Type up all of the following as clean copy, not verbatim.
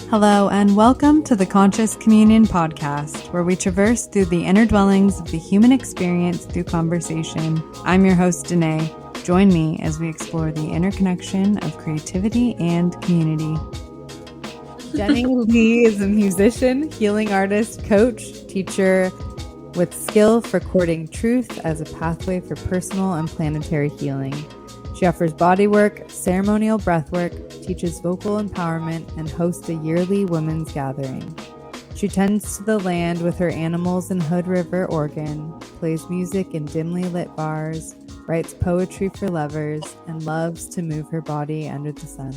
Hello, and welcome to the Conscious Communion podcast, where we traverse through the inner dwellings of the human experience through conversation. I'm your host, Danae. Join me as we explore the interconnection of creativity and community. Jenny Lee is a musician, healing artist, coach, teacher with skill for courting truth as a pathway for personal and planetary healing. She offers bodywork, ceremonial breathwork, teaches vocal empowerment, and hosts a yearly women's gathering. She tends to the land with her animals in Hood River, Oregon, plays music in dimly lit bars, writes poetry for lovers, and loves to move her body under the sun.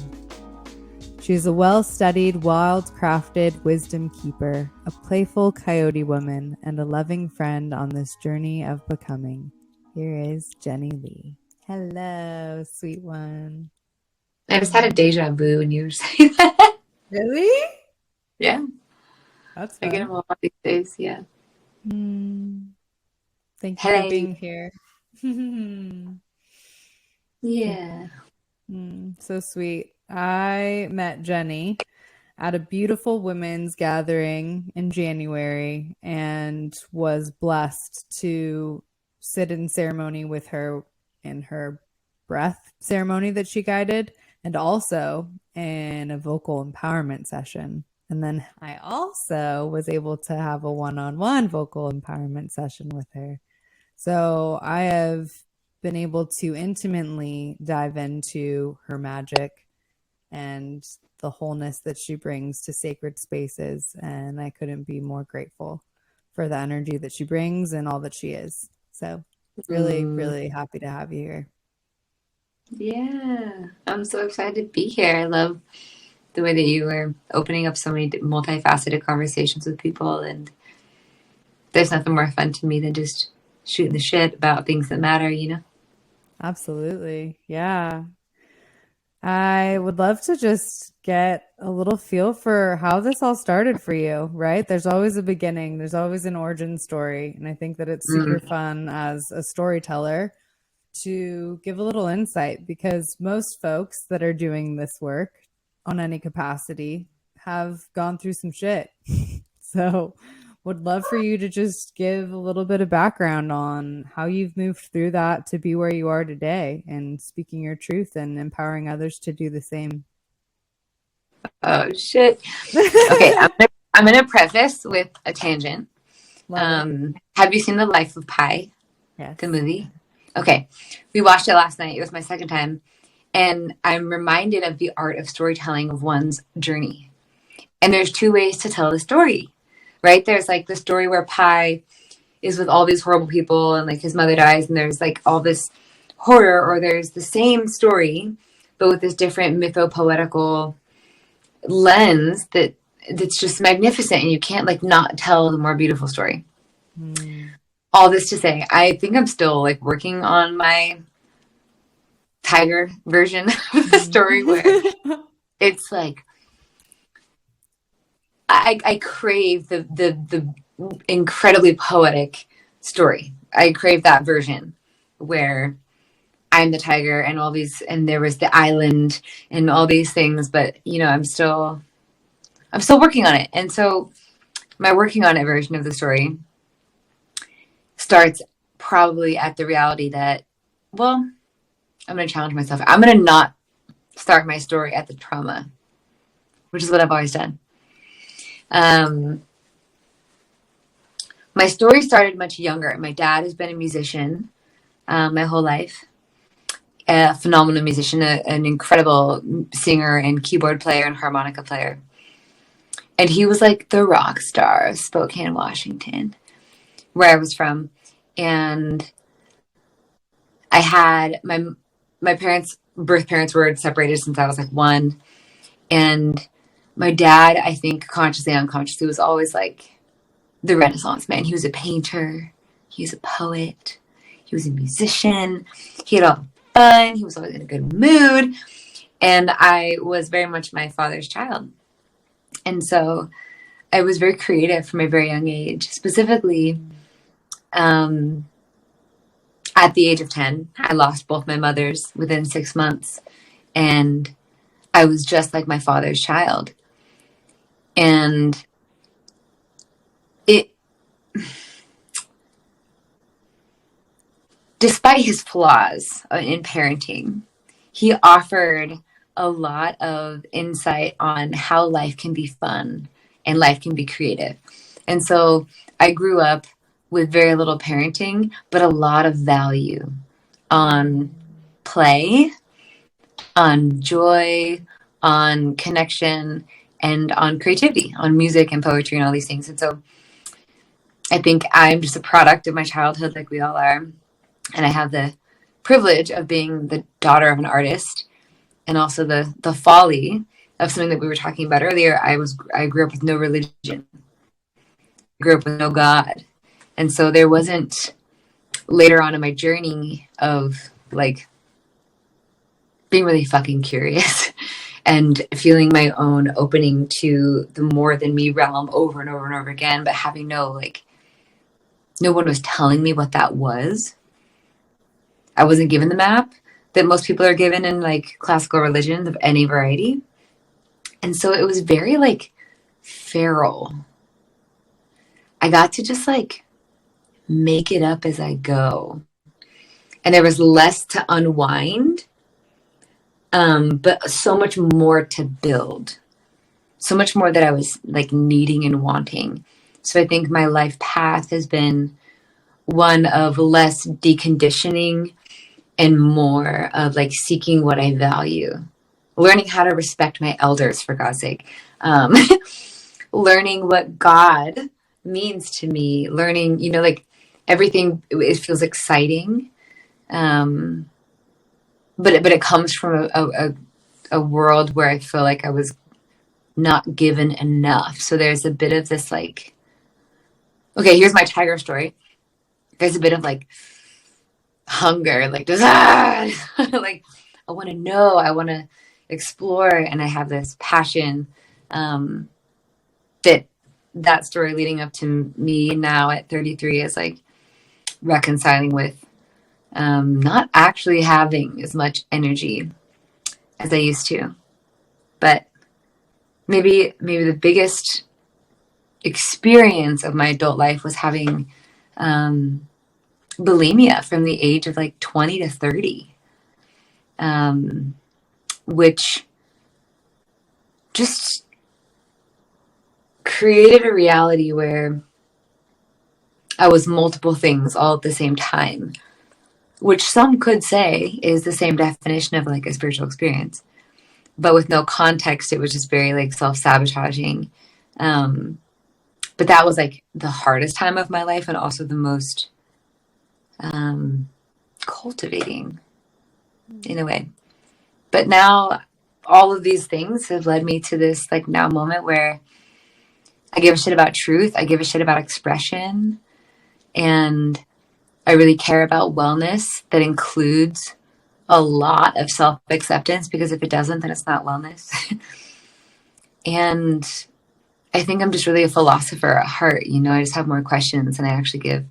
She is a well-studied, wild-crafted wisdom keeper, a playful coyote woman, and a loving friend on this journey of becoming. Here is Jenny Lee. Hello, sweet one. I just had a deja vu when you were saying that. Really? Yeah. That's I fun. get them all these days, yeah. Thank you for being here. Yeah. So sweet. I met Jenny at a beautiful women's gathering in January and was blessed to sit in ceremony with her in her breath ceremony that she guided, and also in a vocal empowerment session. And then I also was able to have a one-on-one vocal empowerment session with her. So I have been able to intimately dive into her magic and the wholeness that she brings to sacred spaces. And I couldn't be more grateful for the energy that she brings and all that she is. So really, really happy to have you here. Yeah. I'm so excited to be here. I love the way that you were opening up so many multifaceted conversations with people. And there's nothing more fun to me than just shooting the shit about things that matter, you know? Absolutely. Yeah. I would love to just get a little feel for how this all started for you, right? There's always a beginning, there's always an origin story. And I think that it's super fun as a storyteller to give a little insight, because most folks that are doing this work on any capacity have gone through some shit. So would love for you to just give a little bit of background on how you've moved through that to be where you are today and speaking your truth and empowering others to do the same. Oh, shit. Okay, I'm gonna preface with a tangent. Have you seen The Life of Pi? Yes. The movie? Okay. We watched it last night. It was my second time. And I'm reminded of the art of storytelling of one's journey. And there's two ways to tell the story, right? There's like the story where Pi is with all these horrible people and like his mother dies and there's like all this horror, or there's the same story, but with this different mythopoetical lens that's just magnificent, and you can't like not tell the more beautiful story. All this to say, I think I'm still like working on my tiger version of the story, where it's like I crave the incredibly poetic story. I crave that version where I'm the tiger and all these, and there was the island and all these things, but you know, I'm still working on it. And so my working on it version of the story starts probably at the reality that, well, I'm going to challenge myself. I'm going to not start my story at the trauma, which is what I've always done. My story started much younger. My dad has been a musician my whole life, a phenomenal musician, an incredible singer and keyboard player and harmonica player. And he was like the rock star of Spokane, Washington, where I was from. And I had my birth parents were separated since I was like 1. And my dad, I think consciously, unconsciously, was always like the Renaissance man. He was a painter. He was a poet. He was a musician. He had all the fun. He was always in a good mood. And I was very much my father's child. And so I was very creative from a very young age. Specifically, at the age of 10, I lost both my mothers within 6 months. And I was just like my father's child. And it, despite his flaws in parenting, he offered a lot of insight on how life can be fun and life can be creative. And so I grew up with very little parenting, but a lot of value on play, on joy, on connection, and on creativity, on music and poetry and all these things. And so I think I'm just a product of my childhood, like we all are. And I have the privilege of being the daughter of an artist, and also the folly of something that we were talking about earlier. I grew up with no religion, grew up with no God. And so there wasn't, later on in my journey of like being really fucking curious and feeling my own opening to the more than me realm over and over and over again, but having no one was telling me what that was. I wasn't given the map that most people are given in like classical religions of any variety. And so it was very like feral. I got to just like make it up as I go. And there was less to unwind, but so much more to build. So much more that I was like needing and wanting. So I think my life path has been one of less deconditioning and more of like seeking what I value, learning how to respect my elders, for God's sake, um, learning what God means to me, learning, like everything, it feels exciting. But it comes from a world where I feel like I was not given enough. So there's a bit of this like, okay, here's my tiger story. There's a bit of like hunger, like desire, like I want to know, I want to explore, and I have this passion that story leading up to me now at 33 is like reconciling with not actually having as much energy as I used to. But maybe the biggest experience of my adult life was having bulimia from the age of like 20 to 30, which just created a reality where I was multiple things all at the same time, which some could say is the same definition of like a spiritual experience. But with no context, it was just very like self-sabotaging. But that was like the hardest time of my life and also the most cultivating in a way. But now all of these things have led me to this like now moment where I give a shit about truth. I give a shit about expression. And I really care about wellness that includes a lot of self-acceptance, because if it doesn't, then it's not wellness. And I think I'm just really a philosopher at heart. I just have more questions and I actually give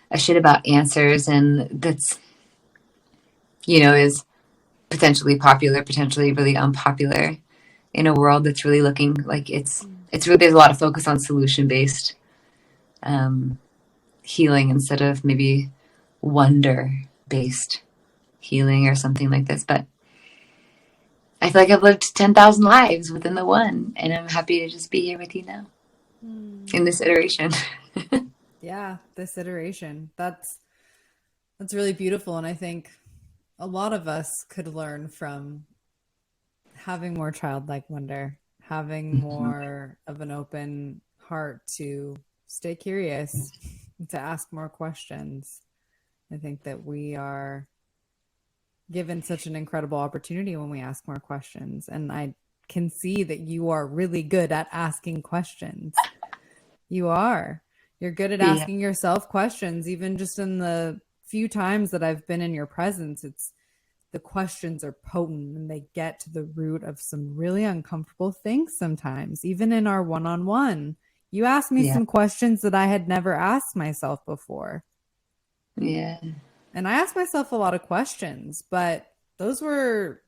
a shit about answers. And that's, is potentially popular, potentially really unpopular in a world that's really looking like it's really, there's a lot of focus on solution-based healing instead of maybe wonder-based healing or something like this. But I feel like I've lived 10,000 lives within the one, and I'm happy to just be here with you now in this iteration. Yeah, this iteration. That's really beautiful. And I think a lot of us could learn from having more childlike wonder, having more of an open heart to stay curious, to ask more questions. I think that we are given such an incredible opportunity when we ask more questions. And I can see that you are really good at asking questions. You are. You're good at asking yourself questions. Even just in the few times that I've been in your presence, the questions are potent and they get to the root of some really uncomfortable things sometimes. Even in our one-on-one, you asked me some questions that I had never asked myself before. Yeah. And I asked myself a lot of questions, but those were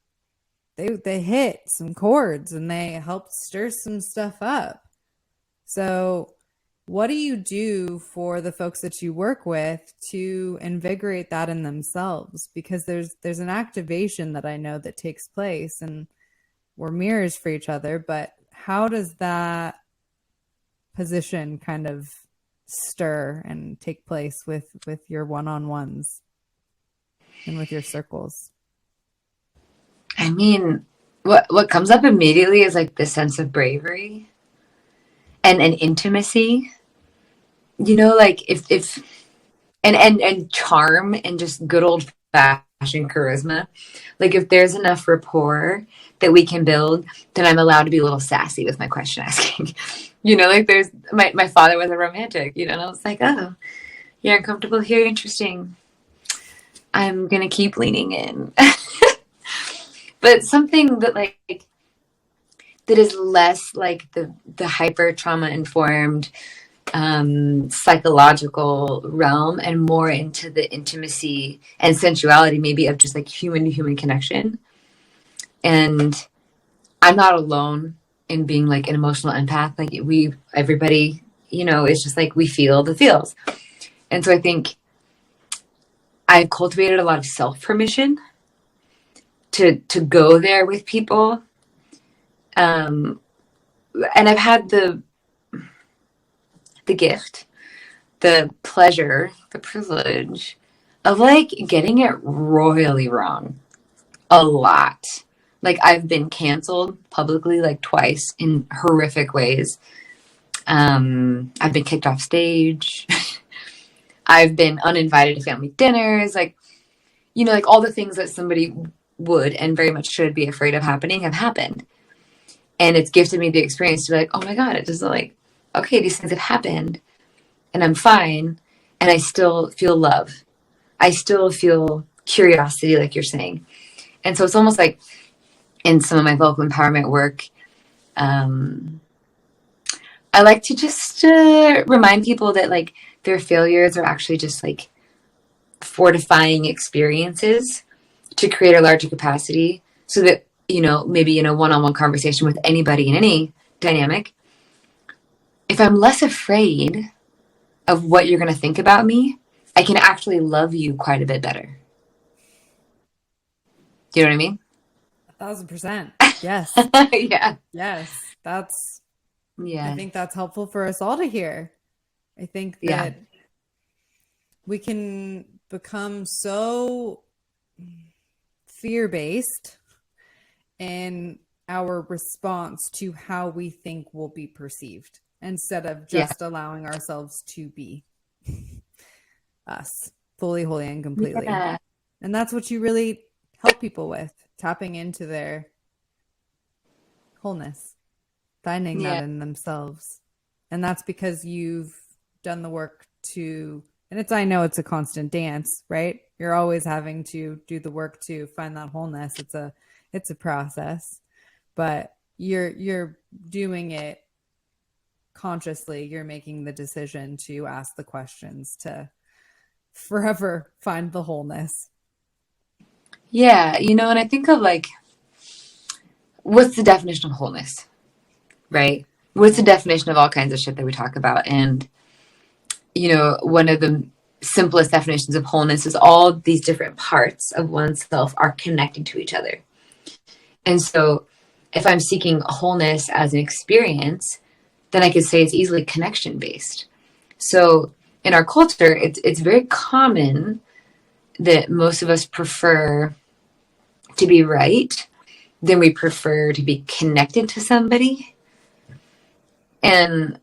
they hit some chords and they helped stir some stuff up. So what do you do for the folks that you work with to invigorate that in themselves? Because there's an activation that I know that takes place, and we're mirrors for each other, but how does that position kind of stir and take place with your one-on-ones and with your circles? I mean, what comes up immediately is like this sense of bravery and an intimacy. You know, like if and charm and just good old fashioned charisma. Like if there's enough rapport that we can build, then I'm allowed to be a little sassy with my question asking. You know, like there's my father was a romantic, you know, and I was like, oh, you're uncomfortable here, interesting. I'm gonna keep leaning in. But something that like that is less like the hyper trauma informed psychological realm and more into the intimacy and sensuality maybe of just like human to human connection. And I'm not alone in being like an emotional empath. Like everybody, you know, it's just like we feel the feels. And so I think I've cultivated a lot of self permission to go there with people. And I've had the gift, the pleasure, the privilege of like getting it royally wrong a lot. Like I've been canceled publicly like twice in horrific ways. I've been kicked off stage. I've been uninvited to family dinners. Like, you know, like all the things that somebody would and very much should be afraid of happening have happened. And it's gifted me the experience to be like, oh my God, it doesn't like, okay, these things have happened and I'm fine. And I still feel love. I still feel curiosity, like you're saying. And so it's almost like in some of my vocal empowerment work, I like to just remind people that like their failures are actually just like fortifying experiences to create a larger capacity so that, you know, maybe in a one-on-one conversation with anybody in any dynamic, if I'm less afraid of what you're going to think about me, I can actually love you quite a bit better. Do you know what I mean? 1,000%. Yes. Yeah. Yes. That's, Yeah. I think that's helpful for us all to hear. I think that we can become so fear-based in our response to how we think will be perceived instead of just allowing ourselves to be us fully, wholly, and completely. Yeah. And that's what you really help people with, tapping into their wholeness, finding that in themselves. And that's because you've done the work to, and I know it's a constant dance, right? You're always having to do the work to find that wholeness. It's a process, but you're doing it consciously. You're making the decision to ask the questions to forever find the wholeness. Yeah, you know, and I think of like, what's the definition of wholeness, right? What's the definition of all kinds of shit that we talk about? And, you know, one of the simplest definitions of wholeness is all these different parts of oneself are connecting to each other. And so if I'm seeking wholeness as an experience, then I could say it's easily connection based. So in our culture, it's very common that most of us prefer to be right than we prefer to be connected to somebody. And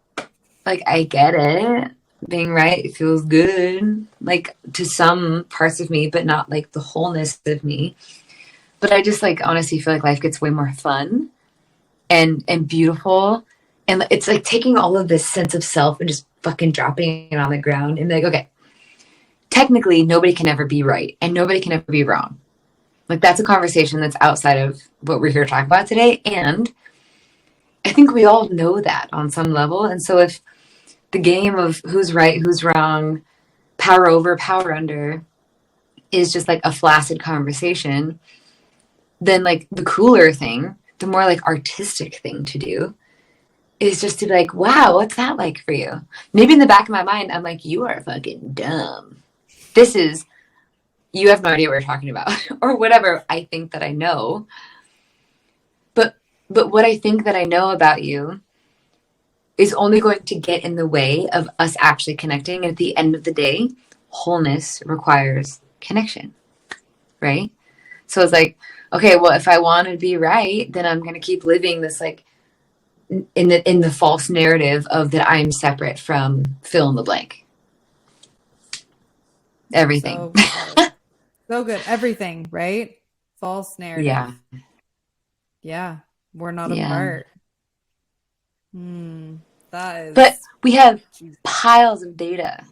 like, I get it. Being right feels good, like to some parts of me, but not like the wholeness of me. But I just like honestly feel like life gets way more fun and beautiful. And it's like taking all of this sense of self and just fucking dropping it on the ground and be like, okay, technically nobody can ever be right and nobody can ever be wrong. Like that's a conversation that's outside of what we're here to talk about today. And I think we all know that on some level. And so if the game of who's right, who's wrong, power over, power under is just like a flaccid conversation, then like the cooler thing, the more like artistic thing to do is just to be like, wow, what's that like for you? Maybe in the back of my mind, I'm like, you are fucking dumb. You have no idea what you're talking about, or whatever I think that I know. But what I think that I know about you is only going to get in the way of us actually connecting. And at the end of the day, wholeness requires connection, right? So it's like, okay, well, if I want to be right, then I'm going to keep living this like in the false narrative of that I'm separate from fill in the blank. Everything. So good. Everything, right? False narrative. Yeah. Yeah. We're not Yeah. apart. That But is, we have piles of data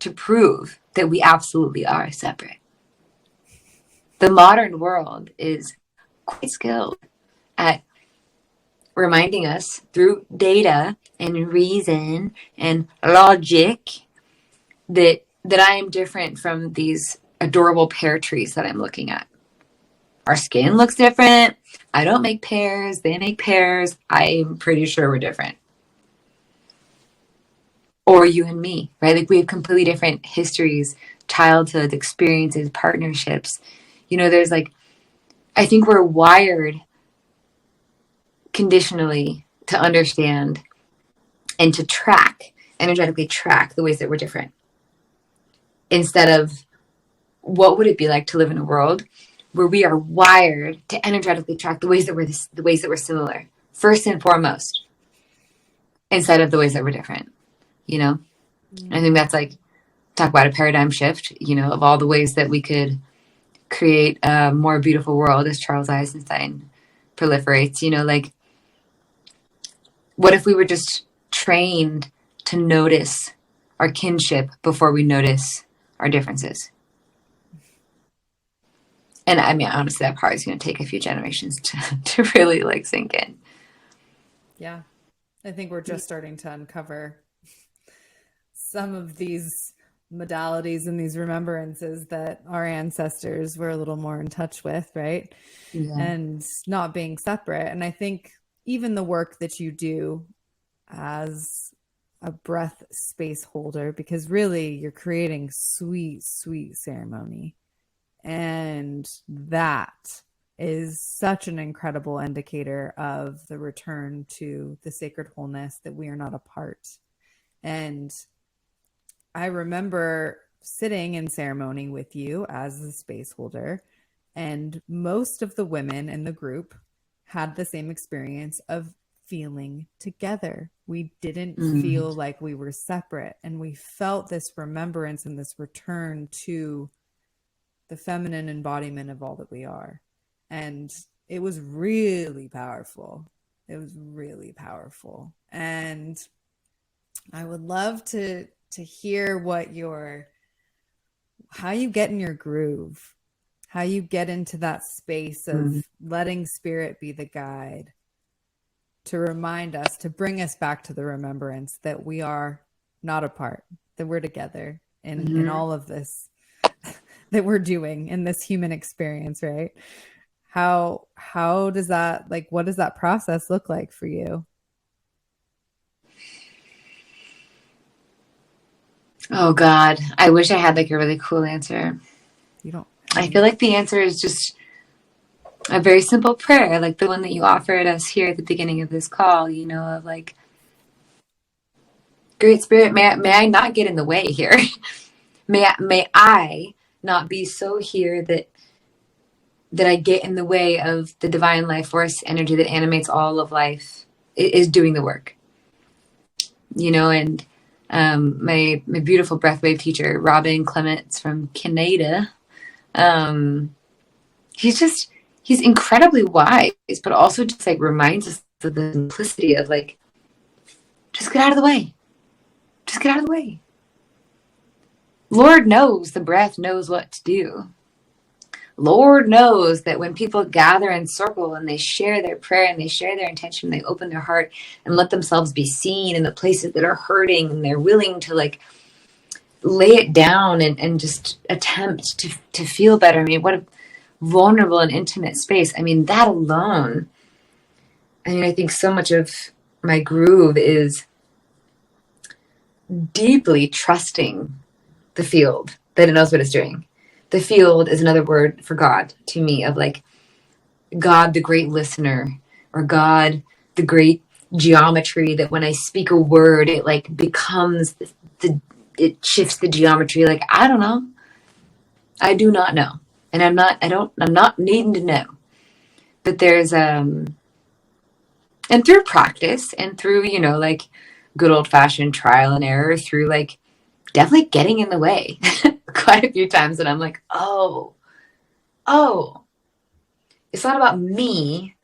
to prove that we absolutely are separate. The modern world is quite skilled at reminding us through data and reason and logic that I am different from these adorable pear trees that I'm looking at. Our skin looks different. I don't make pears. They make pears. I'm pretty sure we're different. Or you and me, right? Like we have completely different histories, childhood experiences, partnerships. There's like, I think we're wired conditionally to understand and to energetically track the ways that we're different. Instead of what would it be like to live in a world where we are wired to energetically track the ways that we're similar, first and foremost, instead of the ways that we're different. I think that's like, talk about a paradigm shift, of all the ways that we could create a more beautiful world as Charles Eisenstein proliferates, like, what if we were just trained to notice our kinship before we notice our differences? And I mean, honestly, that part is going to take a few generations to really like sink in. yeah. I think we're just starting to uncover some of these modalities and these remembrances that our ancestors were a little more in touch with, right? Yeah. And not being separate. And I think even the work that you do as a breath space holder, because really you're creating sweet, sweet ceremony. And that is such an incredible indicator of the return to the sacred wholeness, that we are not apart. And I remember sitting in ceremony with you as a space holder, and most of the women in the group had the same experience of feeling together. We didn't feel like we were separate, and we felt this remembrance and this return to the feminine embodiment of all that we are. And it was really powerful. It was really powerful. And I would love to hear how you get in your groove, how you get into that space of letting spirit be the guide, to remind us, to bring us back to the remembrance that we are not apart, that we're together in all of this that we're doing in this human experience, right? How does that, like, what does that process look like for you? Oh God, I wish I had like a really cool answer. You don't. I feel like the answer is just a very simple prayer, like the one that you offered us here at the beginning of this call, of like, Great Spirit, may I not get in the way here. may I not be so here that I get in the way of the divine life force energy that animates all of life is doing the work. And my beautiful breathwave teacher, Robin Clements from Canada, he's incredibly wise, but also just like reminds us of the simplicity of like, just get out of the way. Just get out of the way. Lord knows the breath knows what to do. Lord knows that when people gather in circle and they share their prayer and they share their intention, they open their heart and let themselves be seen in the places that are hurting, and they're willing to like lay it down and just attempt to feel better. I mean, vulnerable and intimate space. I mean, that alone, I mean, I think so much of my groove is deeply trusting the field that it knows what it's doing. The field is another word for God to me, of like God, the great listener, or God, the great geometry, that when I speak a word, it like becomes it shifts the geometry. Like, I don't know. I do not know. And I'm not needing to know. But there's, and through practice and through, like good old fashioned trial and error, through like definitely getting in the way quite a few times. And I'm like, oh, it's not about me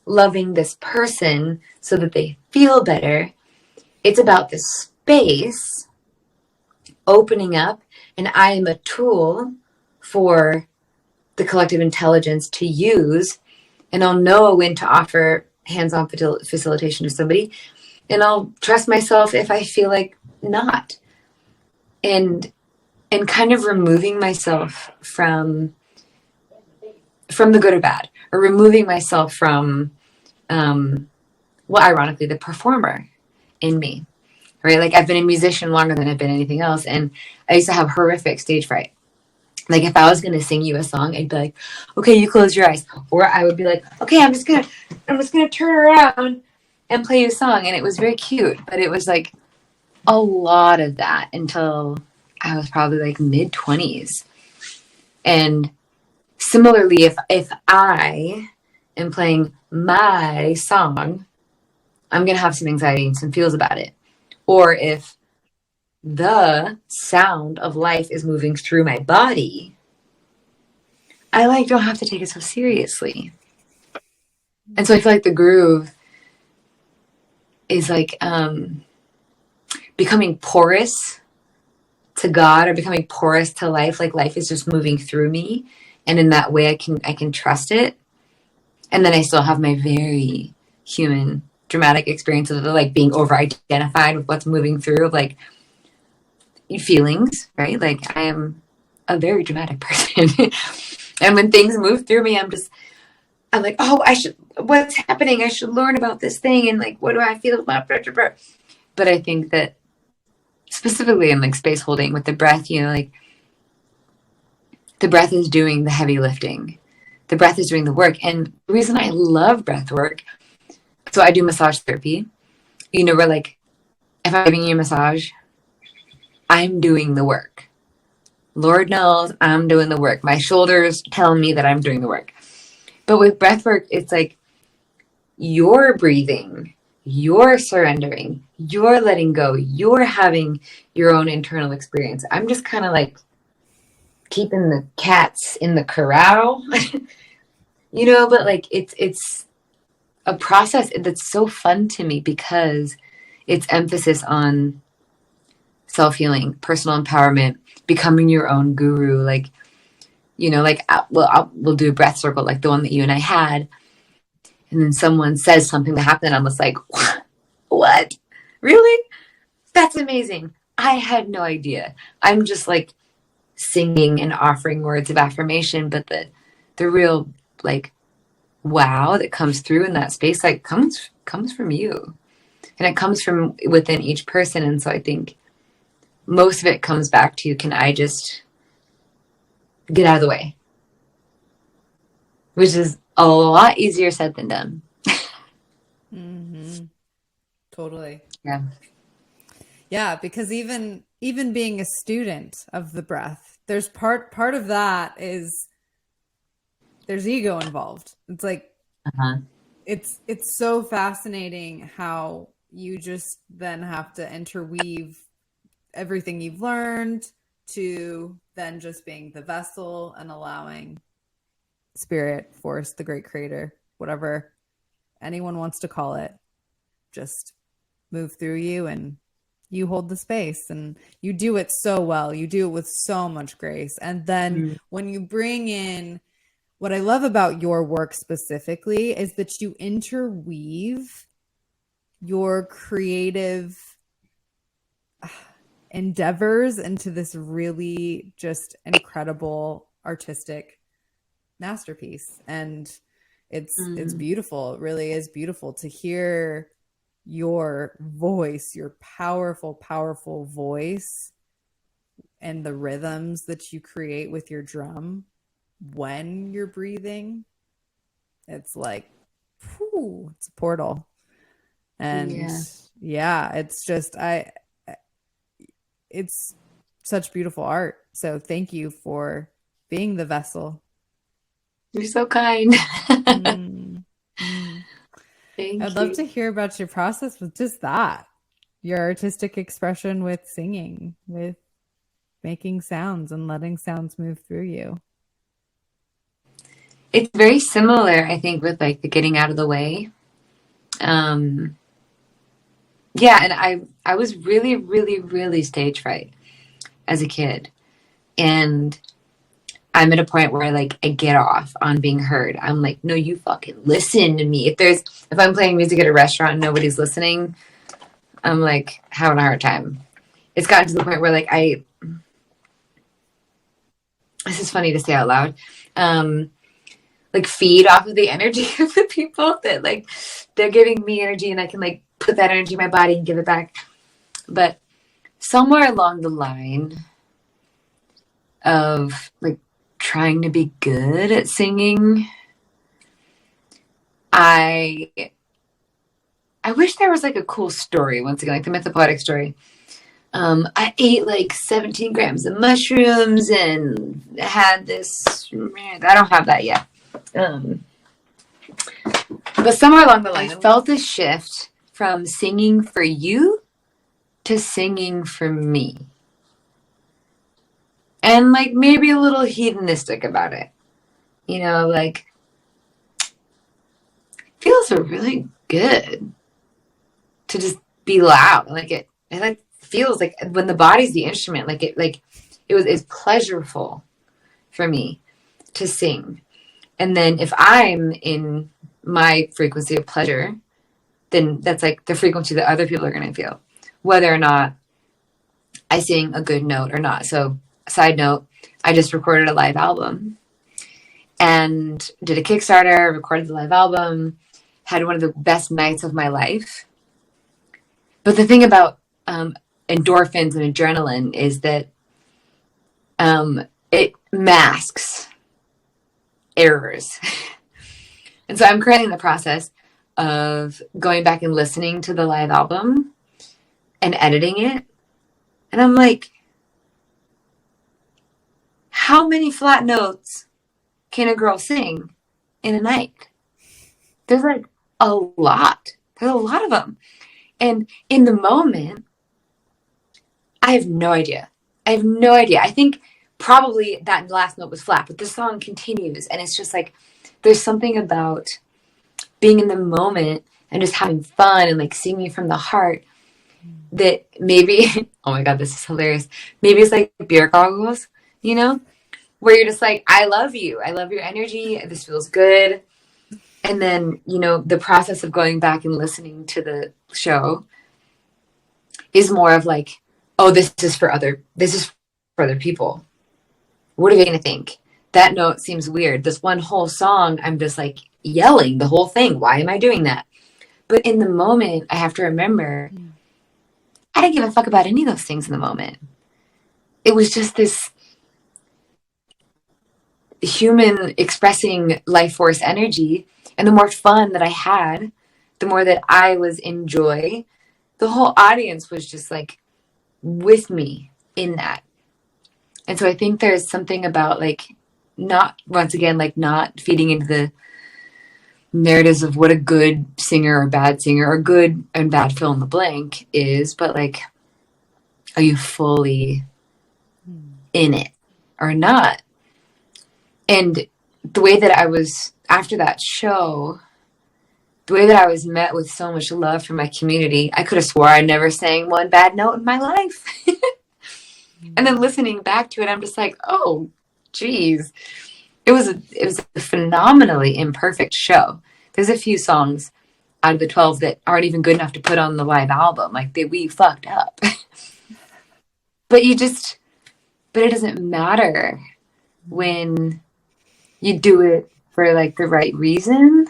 loving this person so that they feel better. It's about the space opening up, and I am a tool for the collective intelligence to use, and I'll know when to offer hands-on facilitation to somebody, and I'll trust myself if I feel like not. And kind of removing myself from the good or bad, or removing myself from ironically, the performer in me, right? Like, I've been a musician longer than I've been anything else, and I used to have horrific stage fright. Like, if I was going to sing you a song, I'd be like, okay, you close your eyes. Or I would be like, okay, I'm just going to turn around and play you a song. And it was very cute, but it was like a lot of that until I was probably like mid-20s. And similarly, if I am playing my song, I'm going to have some anxiety and some feels about it. Or if the sound of life is moving through my body, I like don't have to take it so seriously. And so I feel like the groove is like becoming porous to God, or becoming porous to life. Like, life is just moving through me, and in that way I can trust it. And then I still have my very human dramatic experiences of like being over identified with what's moving through, of like feelings, right? Like, I am a very dramatic person. And when things move through me, I'm like, oh, what's happening? I should learn about this thing. And like, what do I feel about? But I think that specifically in like space holding with the breath, like the breath is doing the heavy lifting. The breath is doing the work. And the reason I love breath work, so I do massage therapy, where like, if I'm giving you a massage, I'm doing the work. Lord knows I'm doing the work. My shoulders tell me that I'm doing the work. But with breath work, it's like you're breathing, you're surrendering, you're letting go, you're having your own internal experience. I'm just kind of like keeping the cats in the corral, but like it's a process that's so fun to me, because it's emphasis on self-healing, personal empowerment, becoming your own guru. Like, like we'll do a breath circle like the one that you and I had, and then someone says something that happened, and I'm just like, what? Really? That's amazing. I had no idea. I'm just like singing and offering words of affirmation, but the real like wow that comes through in that space, like comes from you, and it comes from within each person. And so I think most of it comes back to, can I just get out of the way? Which is a lot easier said than done. Mm-hmm. Totally. Yeah. Yeah, because even being a student of the breath, there's part of that is there's ego involved. It's like it's so fascinating how you just then have to interweave everything you've learned to then just being the vessel and allowing spirit, force, the great creator, whatever anyone wants to call it, just move through you, and you hold the space, and you do it so well. You do it with so much grace. And then when you bring in, what I love about your work specifically is that you interweave your creative endeavors into this really just incredible artistic masterpiece. And it's Mm. beautiful. It really is beautiful to hear your voice, your powerful, powerful voice, and the rhythms that you create with your drum when you're breathing. It's like, whew, it's a portal. And Yeah. yeah, it's just, it's such beautiful art. So thank you for being the vessel. You're so kind. Mm, mm. I'd Thank love you. to hear about your process with just that, your artistic expression with singing, with making sounds and letting sounds move through you. It's very similar, I think, with like the getting out of the way. Um, yeah, and I was really, really, really stage fright as a kid. And I'm at a point where like I get off on being heard. I'm like, no, you fucking listen to me. If I'm playing music at a restaurant and nobody's listening, I'm like having a hard time. It's gotten to the point where like this is funny to say out loud. Um, like feed off of the energy of the people that like they're giving me energy and I can like put that energy in my body and give it back. But somewhere along the line of like trying to be good at singing, I I wish there was like a cool story once again, like the mythopoetic story. I ate like 17 grams of mushrooms and had this. I don't have that yet. Um, but somewhere along the line, I felt this shift from singing for you to singing for me. And like maybe a little hedonistic about it. You know, like feels really good to just be loud. Like it like feels like when the body's the instrument, it's pleasurable for me to sing. And then if I'm in my frequency of pleasure, then that's like the frequency that other people are going to feel, whether or not I sing a good note or not. So, side note, I just recorded a live album and did a Kickstarter, recorded the live album, had one of the best nights of my life. But the thing about endorphins and adrenaline is that it masks errors. And so I'm currently in the process of going back and listening to the live album and editing it. And I'm like, how many flat notes can a girl sing in a night? There's like a lot. There's a lot of them. And in the moment, I have no idea. I have no idea. I think probably that last note was flat, but the song continues. And it's just like, there's something about being in the moment and just having fun and like singing from the heart that maybe, oh my God, this is hilarious. Maybe it's like beer goggles, you know, where you're just like, I love you. I love your energy. This feels good. And then, you know, the process of going back and listening to the show is more of like, oh, this is for other people. What are they going to think? That note seems weird. This one whole song, I'm just like yelling the whole thing. Why am I doing that? But in the moment, I have to remember, I didn't give a fuck about any of those things in the moment. It was just this human expressing life force energy. And the more fun that I had, the more that I was in joy. The whole audience was just like with me in that. And so I think there's something about like not, once again, like not feeding into the narratives of what a good singer or bad singer or good and bad fill in the blank is, but like, are you fully in it or not? And the way that I was after that show, the way that I was met with so much love from my community, I could have swore I never sang one bad note in my life. And then listening back to it, I'm just like, oh, geez. It was a phenomenally imperfect show. There's a few songs out of the 12 that aren't even good enough to put on the live album. Like we fucked up. But it doesn't matter when you do it for like the right reason.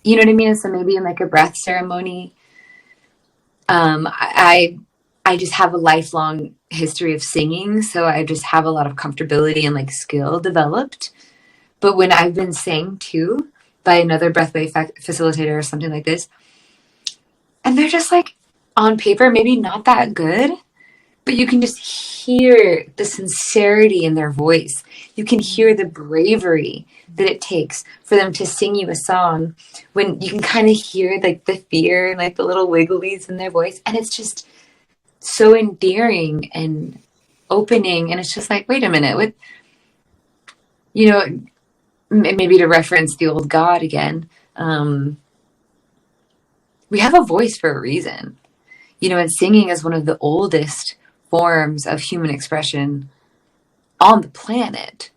You know what I mean? So maybe in like a breath ceremony, I just have a lifelong history of singing, so I just have a lot of comfortability and like skill developed. But when I've been sang to by another breathway facilitator or something like this, and they're just like on paper maybe not that good, but you can just hear the sincerity in their voice. You can hear the bravery that it takes for them to sing you a song, when you can kind of hear like the fear and like the little wigglies in their voice, and it's just so endearing and opening. And it's just like, wait a minute, what, you know, maybe to reference the old God again, we have a voice for a reason, and singing is one of the oldest forms of human expression on the planet.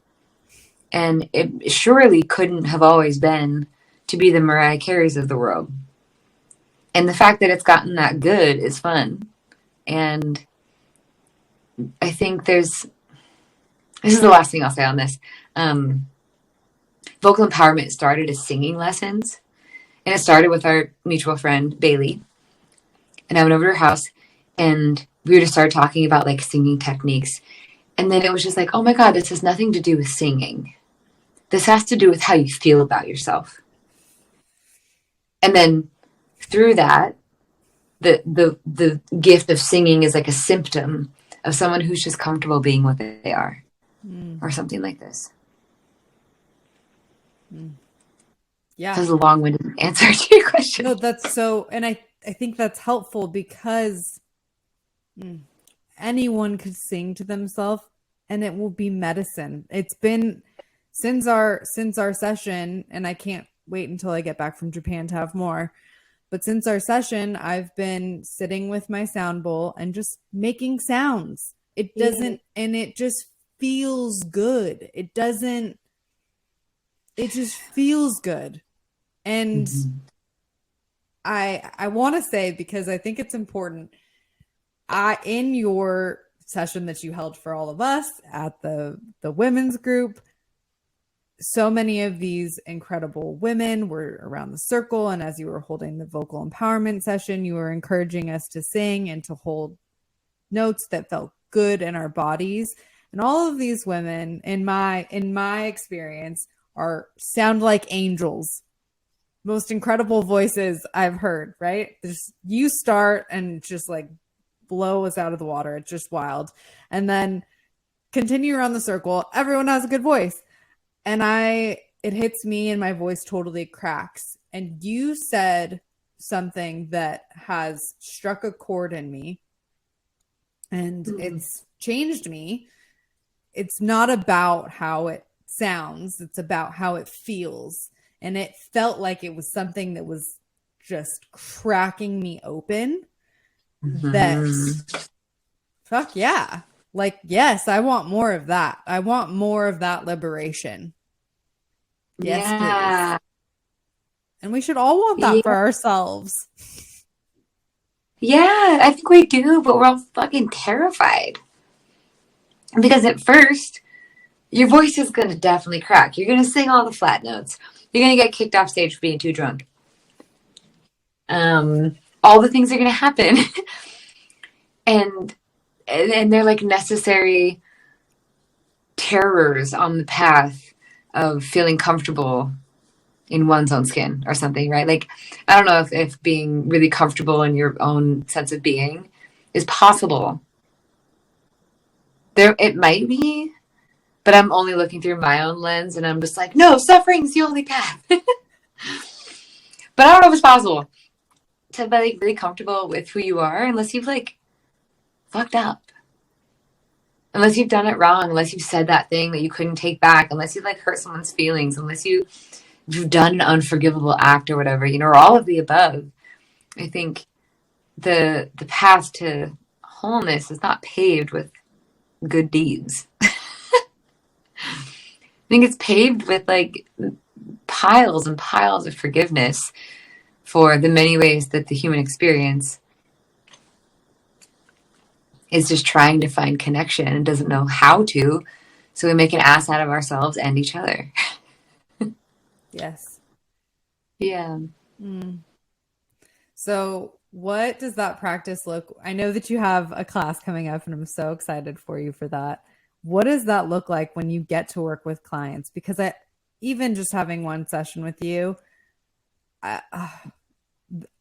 And it surely couldn't have always been to be the Mariah Careys of the world. And the fact that it's gotten that good is fun. And I think this is the last thing I'll say on this. Vocal empowerment started as singing lessons. And it started with our mutual friend, Bailey. And I went over to her house and we just started talking about like singing techniques. And then it was just like, oh my God, this has nothing to do with singing. This has to do with how you feel about yourself. And then through that, the gift of singing is like a symptom of someone who's just comfortable being what they are, or something like this. Yeah. That's a long-winded answer to your question. No, that's so, and I think that's helpful because anyone could sing to themselves and it will be medicine. It's been since our session, and I can't wait until I get back from Japan to have more. But since our session, I've been sitting with my sound bowl and just making sounds. It doesn't, and it just feels good. It just feels good. And I want to say, because I think it's important, in your session that you held for all of us at the women's group, so many of these incredible women were around the circle. And as you were holding the vocal empowerment session, you were encouraging us to sing and to hold notes that felt good in our bodies. And all of these women, in my experience, sound like angels. Most incredible voices I've heard, right? You start and just like blow us out of the water. It's just wild. And then continue around the circle. Everyone has a good voice. And it hits me and my voice totally cracks. And you said something that has struck a chord in me. And it's changed me. It's not about how it sounds. It's about how it feels. And it felt like it was something that was just cracking me open. That, fuck yeah. Like, yes, I want more of that. I want more of that liberation. Yes, please. And we should all want that for ourselves. Yeah, I think we do, but we're all fucking terrified. Because at first, your voice is going to definitely crack. You're going to sing all the flat notes. You're going to get kicked off stage for being too drunk. All the things are going to happen. And they're like necessary terrors on the path of feeling comfortable in one's own skin or something, right? Like, I don't know if being really comfortable in your own sense of being is possible. It might be, but I'm only looking through my own lens, and I'm just like, no, suffering's the only path. But I don't know if it's possible to be like really comfortable with who you are unless you've like fucked up. Unless you've done it wrong, unless you've said that thing that you couldn't take back, unless you've like hurt someone's feelings, unless you've done an unforgivable act or whatever, or all of the above. I think the path to wholeness is not paved with good deeds. I think it's paved with like piles and piles of forgiveness for the many ways that the human experience is just trying to find connection and doesn't know how to So we make an ass out of ourselves and each other. Yes. Yeah. So what does that practice look? I know that you have a class coming up and I'm so excited for you for that. What does that look like when you get to work with clients? Because even just having one session with you,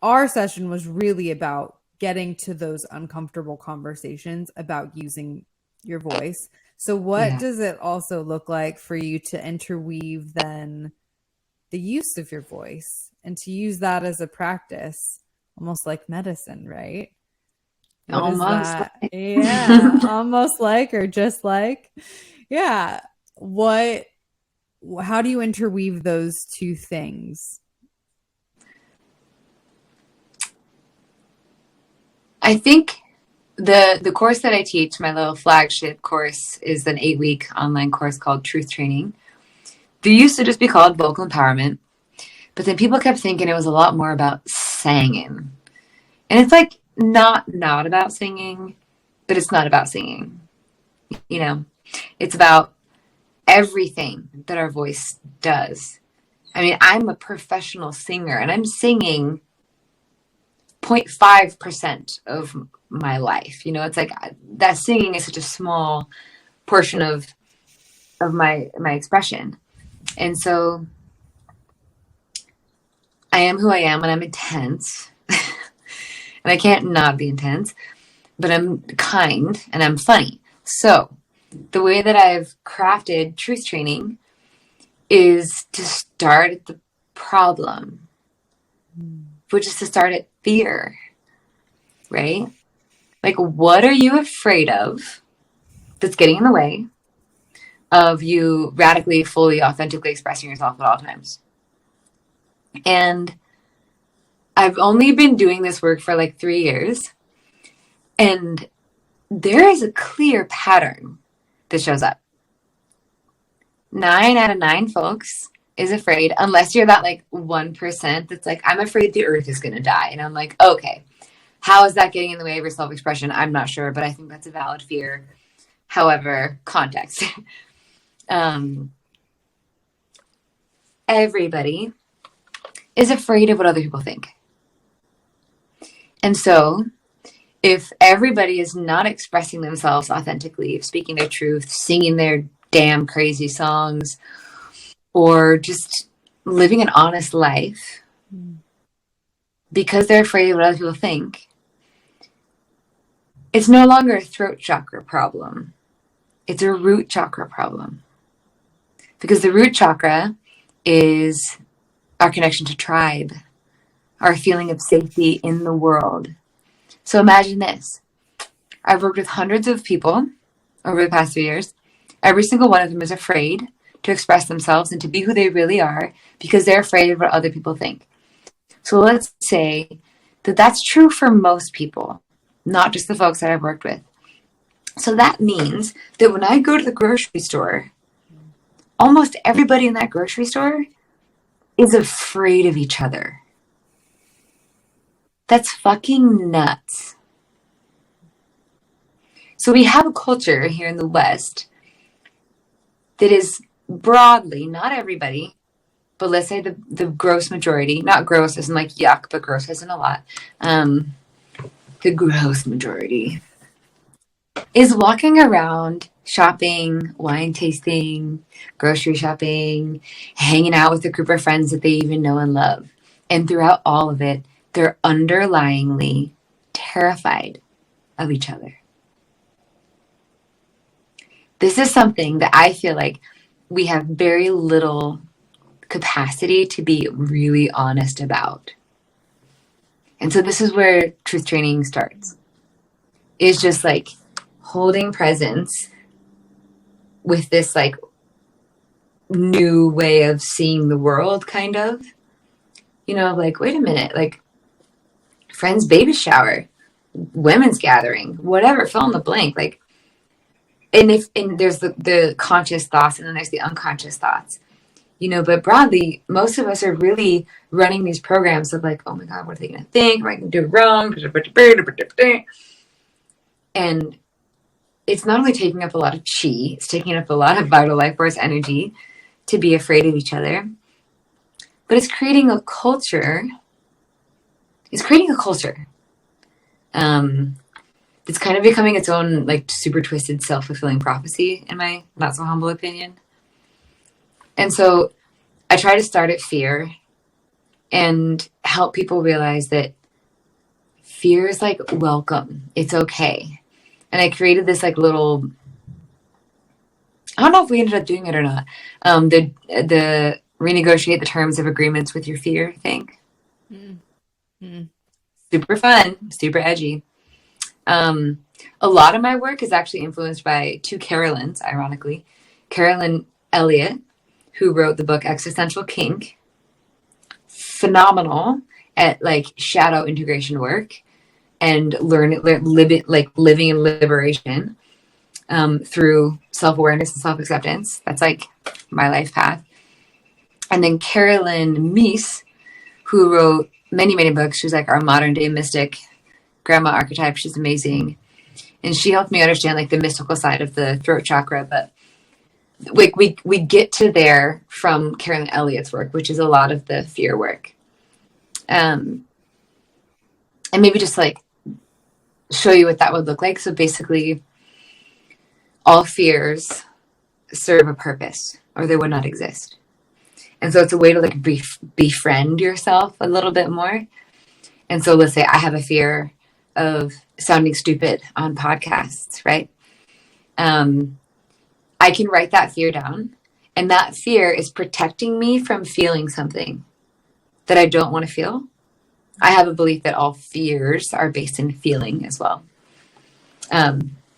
our session was really about getting to those uncomfortable conversations about using your voice. So what Yeah. does it also look like for you to interweave then the use of your voice and to use that as a practice, almost like medicine, right? What is Almost that? like. Yeah, almost like or just like. Yeah. What how do you interweave those two things? I think the course that I teach, my little flagship course, is an 8-week online course called Truth Training. They used to just be called Vocal Empowerment, but then people kept thinking it was a lot more about singing. And it's like not about singing, but it's not about singing. You know, it's about everything that our voice does. I mean, I'm a professional singer and I'm singing 0.5% of my life. You know, it's like that singing is such a small portion of my expression. And so I am who I am and I'm intense. And I can't not be intense, but I'm kind and I'm funny. So the way that I've crafted truth training is to start at the problem, which is to start at fear, right? Like, what are you afraid of that's getting in the way of you radically, fully, authentically expressing yourself at all times? And I've only been doing this work for like 3 years, and there is a clear pattern that shows up. 9 out of 9 folks is afraid, unless you're that like 1% that's like, I'm afraid the earth is going to die. And I'm like, okay, how is that getting in the way of your self-expression? I'm not sure, but I think that's a valid fear. However, context. Everybody is afraid of what other people think. And so if everybody is not expressing themselves authentically, speaking their truth, singing their damn crazy songs, or just living an honest life because they're afraid of what other people think, it's no longer a throat chakra problem. It's a root chakra problem. Because the root chakra is our connection to tribe, our feeling of safety in the world. So imagine this. I've worked with hundreds of people over the past 3 years. Every single one of them is afraid to express themselves and to be who they really are because they're afraid of what other people think. So let's say that that's true for most people, not just the folks that I've worked with. So that means that when I go to the grocery store, almost everybody in that grocery store is afraid of each other. That's fucking nuts. So we have a culture here in the West that is broadly, not everybody, but let's say the gross majority, not gross as in like yuck, but gross as in a lot. The gross majority is walking around shopping, wine tasting, grocery shopping, hanging out with a group of friends that they even know and love. And throughout all of it, they're underlyingly terrified of each other. This is something that I feel like we have very little capacity to be really honest about. And so this is where truth training starts. It's just like holding presence with this like new way of seeing the world, kind of. You know, like, wait a minute, like friend's baby shower, women's gathering, whatever, fill in the blank. Like, and there's the conscious thoughts and then there's the unconscious thoughts. You know, but broadly, most of us are really running these programs of like, oh my God, what are they going to think? Am I going to do it wrong? And it's not only taking up a lot of chi, it's taking up a lot of vital life force energy to be afraid of each other, but it's creating a culture. It's creating a culture. It's kind of becoming its own like super twisted self-fulfilling prophecy, in my not so humble opinion. And so I try to start at fear and help people realize that fear is like welcome. It's okay. And I created this like little, I don't know if we ended up doing it or not. The renegotiate the terms of agreements with your fear thing. Mm. Super fun, super edgy. A lot of my work is actually influenced by two Carolyns, ironically. Carolyn Elliott, who wrote the book Existential Kink, phenomenal at like shadow integration work and living in liberation through self-awareness and self-acceptance. That's like my life path. And then Carolyn Meese, who wrote many, many books. She's like our modern day mystic grandma archetype. She's amazing. And she helped me understand like the mystical side of the throat chakra. But like we get to there from Carolyn Elliott's work, which is a lot of the fear work. And maybe just like show you what that would look like. So basically all fears serve a purpose or they would not exist. And so it's a way to like befriend yourself a little bit more. And so let's say I have a fear of sounding stupid on podcasts, right? I can write that fear down, and that fear is protecting me from feeling something that I don't want to feel. I have a belief that all fears are based in feeling as well.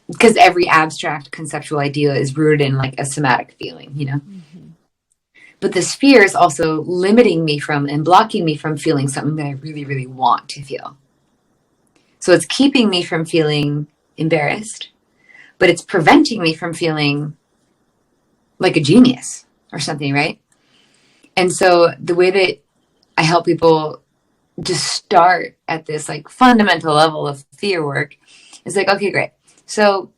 Because every abstract conceptual idea is rooted in like a somatic feeling, you know? Mm-hmm. But this fear is also limiting me from and blocking me from feeling something that I really, really want to feel. So it's keeping me from feeling embarrassed, but it's preventing me from feeling like a genius or something, right? And so the way that I help people just start at this like fundamental level of fear work is like, okay, great. So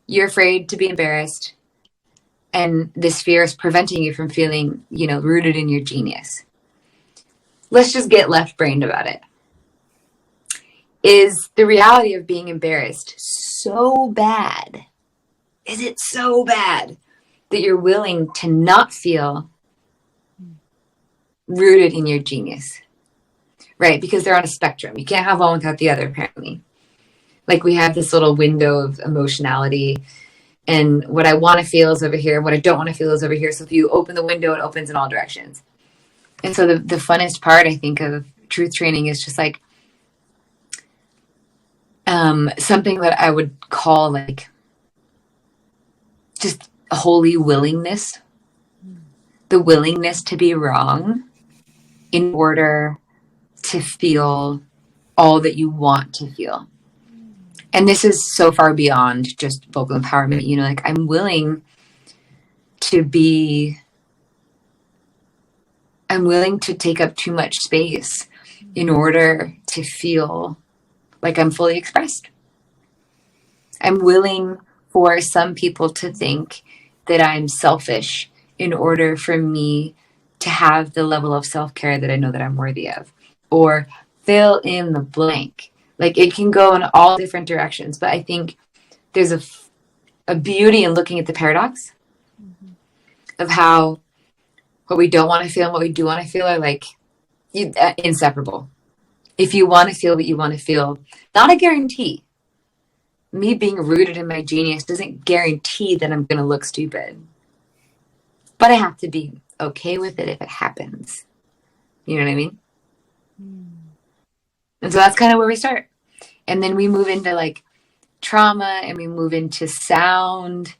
you're afraid to be embarrassed, and this fear is preventing you from feeling, you know, rooted in your genius. Let's just get left-brained about it. Is the reality of being embarrassed so bad? Is it so bad that you're willing to not feel rooted in your genius? Right? Because they're on a spectrum. You can't have one without the other, apparently. Like we have this little window of emotionality, and what I want to feel is over here, and what I don't want to feel is over here. So if you open the window, it opens in all directions. And so the funnest part, I think, of truth training is just like something that I would call like just a holy willingness. The willingness to be wrong in order to feel all that you want to feel. And this is so far beyond just vocal empowerment, you know, like I'm willing to take up too much space in order to feel like I'm fully expressed. I'm willing for some people to think that I'm selfish in order for me to have the level of self-care that I know that I'm worthy of, or fill in the blank. Like it can go in all different directions, but I think there's a beauty in looking at the paradox of how what we don't want to feel and what we do want to feel are like inseparable. If you want to feel what you want to feel, not a guarantee. Me being rooted in my genius doesn't guarantee that I'm going to look stupid, but I have to be okay with it if it happens. You know what I mean? And so that's kind of where we start. And then we move into like trauma, and we move into sound.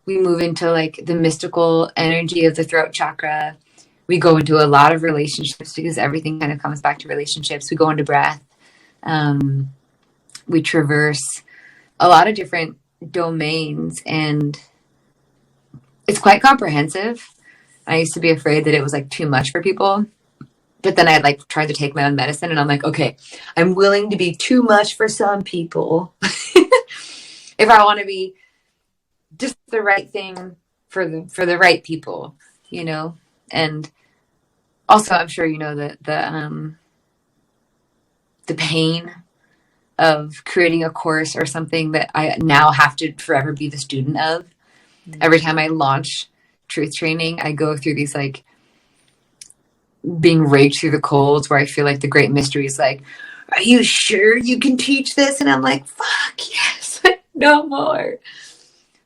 We move into like the mystical energy of the throat chakra. We go into a lot of relationships because everything kind of comes back to relationships. We go into breath. We traverse a lot of different domains, and it's quite comprehensive. I used to be afraid that it was like too much for people. But then I like tried to take my own medicine, and I'm like, okay, I'm willing to be too much for some people if I want to be just the right thing for the right people, you know. And also, I'm sure you know the pain of creating a course or something that I now have to forever be the student of. Every time I launch truth training, I go through these like being raked through the coals where I feel like the great mystery is like, are you sure you can teach this? And I'm like, fuck yes, no more.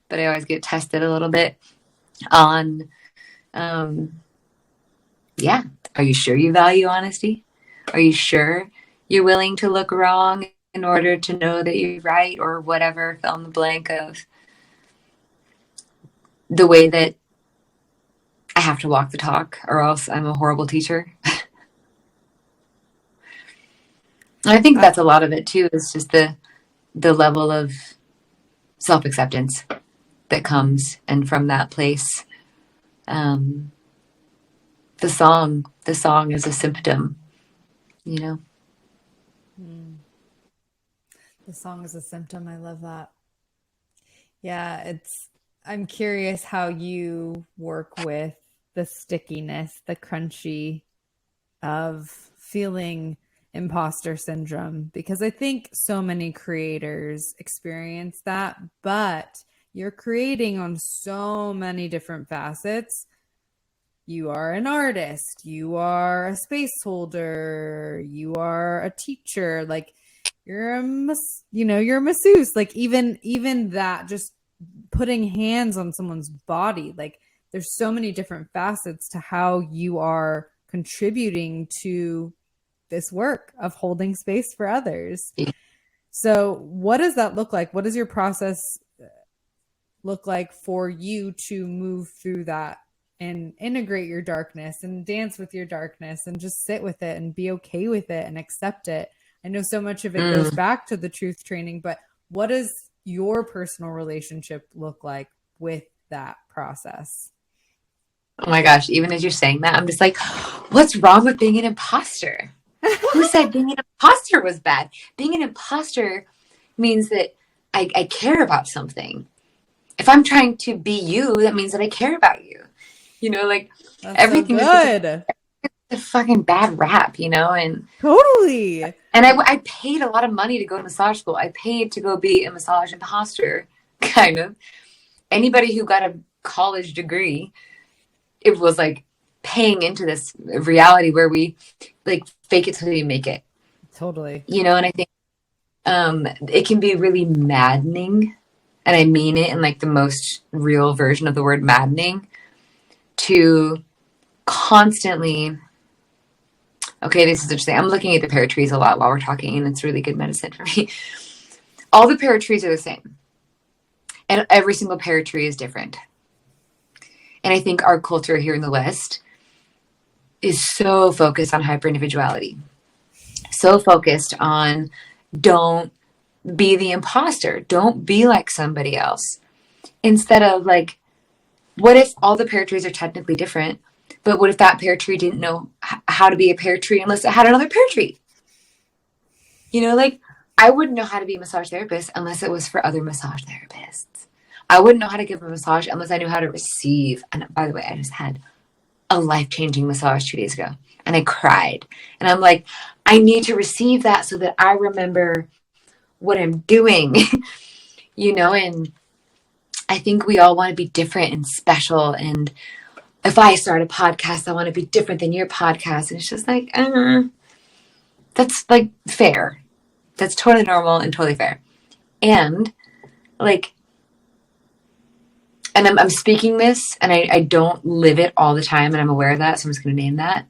But I always get tested a little bit on, yeah, are you sure you value honesty? Are you sure you're willing to look wrong in order to know that you're right, or whatever, fill in the blank of the way that I have to walk the talk, or else I'm a horrible teacher. I think that's a lot of it too, is just the level of self-acceptance that comes, and from that place, the song is a symptom, you know. The song is a symptom. I love that. Yeah, I'm curious how you work with the stickiness, the crunchy of feeling imposter syndrome, because I think so many creators experience that, but you're creating on so many different facets. You are an artist, you are a space holder, you are a teacher, like you're you're a masseuse, like even that, just putting hands on someone's body, like there's so many different facets to how you are contributing to this work of holding space for others. So what does that look like? What does your process look like for you to move through that and integrate your darkness and dance with your darkness and just sit with it and be okay with it and accept it? I know so much of it goes back to the truth training, but what does your personal relationship look like with that process? Oh my gosh, even as you're saying that, I'm just like, what's wrong with being an imposter? Who said being an imposter was bad? Being an imposter means that I care about something. If I'm trying to be you, that means that I care about you. You know, like That's everything so good. is a fucking bad rap, you know? And totally. And I paid a lot of money to go to massage school. I paid to go be a massage imposter, kind of. Anybody who got a college degree, it was like paying into this reality where we like fake it till you make it. Totally. You know, and I think it can be really maddening, and I mean it in like the most real version of the word maddening, to constantly, okay, this is interesting. I'm looking at the pear trees a lot while we're talking, and it's really good medicine for me. All the pear trees are the same, and every single pear tree is different. And I think our culture here in the West is so focused on hyper individuality, so focused on don't be the imposter, don't be like somebody else. Instead of like, what if all the pear trees are technically different, but what if that pear tree didn't know how to be a pear tree unless it had another pear tree? You know, like I wouldn't know how to be a massage therapist unless it was for other massage therapists. I wouldn't know how to give a massage unless I knew how to receive. And by the way, I just had a life-changing massage 2 days ago, and I cried. And I'm like, I need to receive that so that I remember what I'm doing, you know? And I think we all want to be different and special. And if I start a podcast, I want to be different than your podcast. And it's just like, that's like fair. That's totally normal and totally fair. And like, and I'm speaking this, and I don't live it all the time, and I'm aware of that, so I'm just going to name that.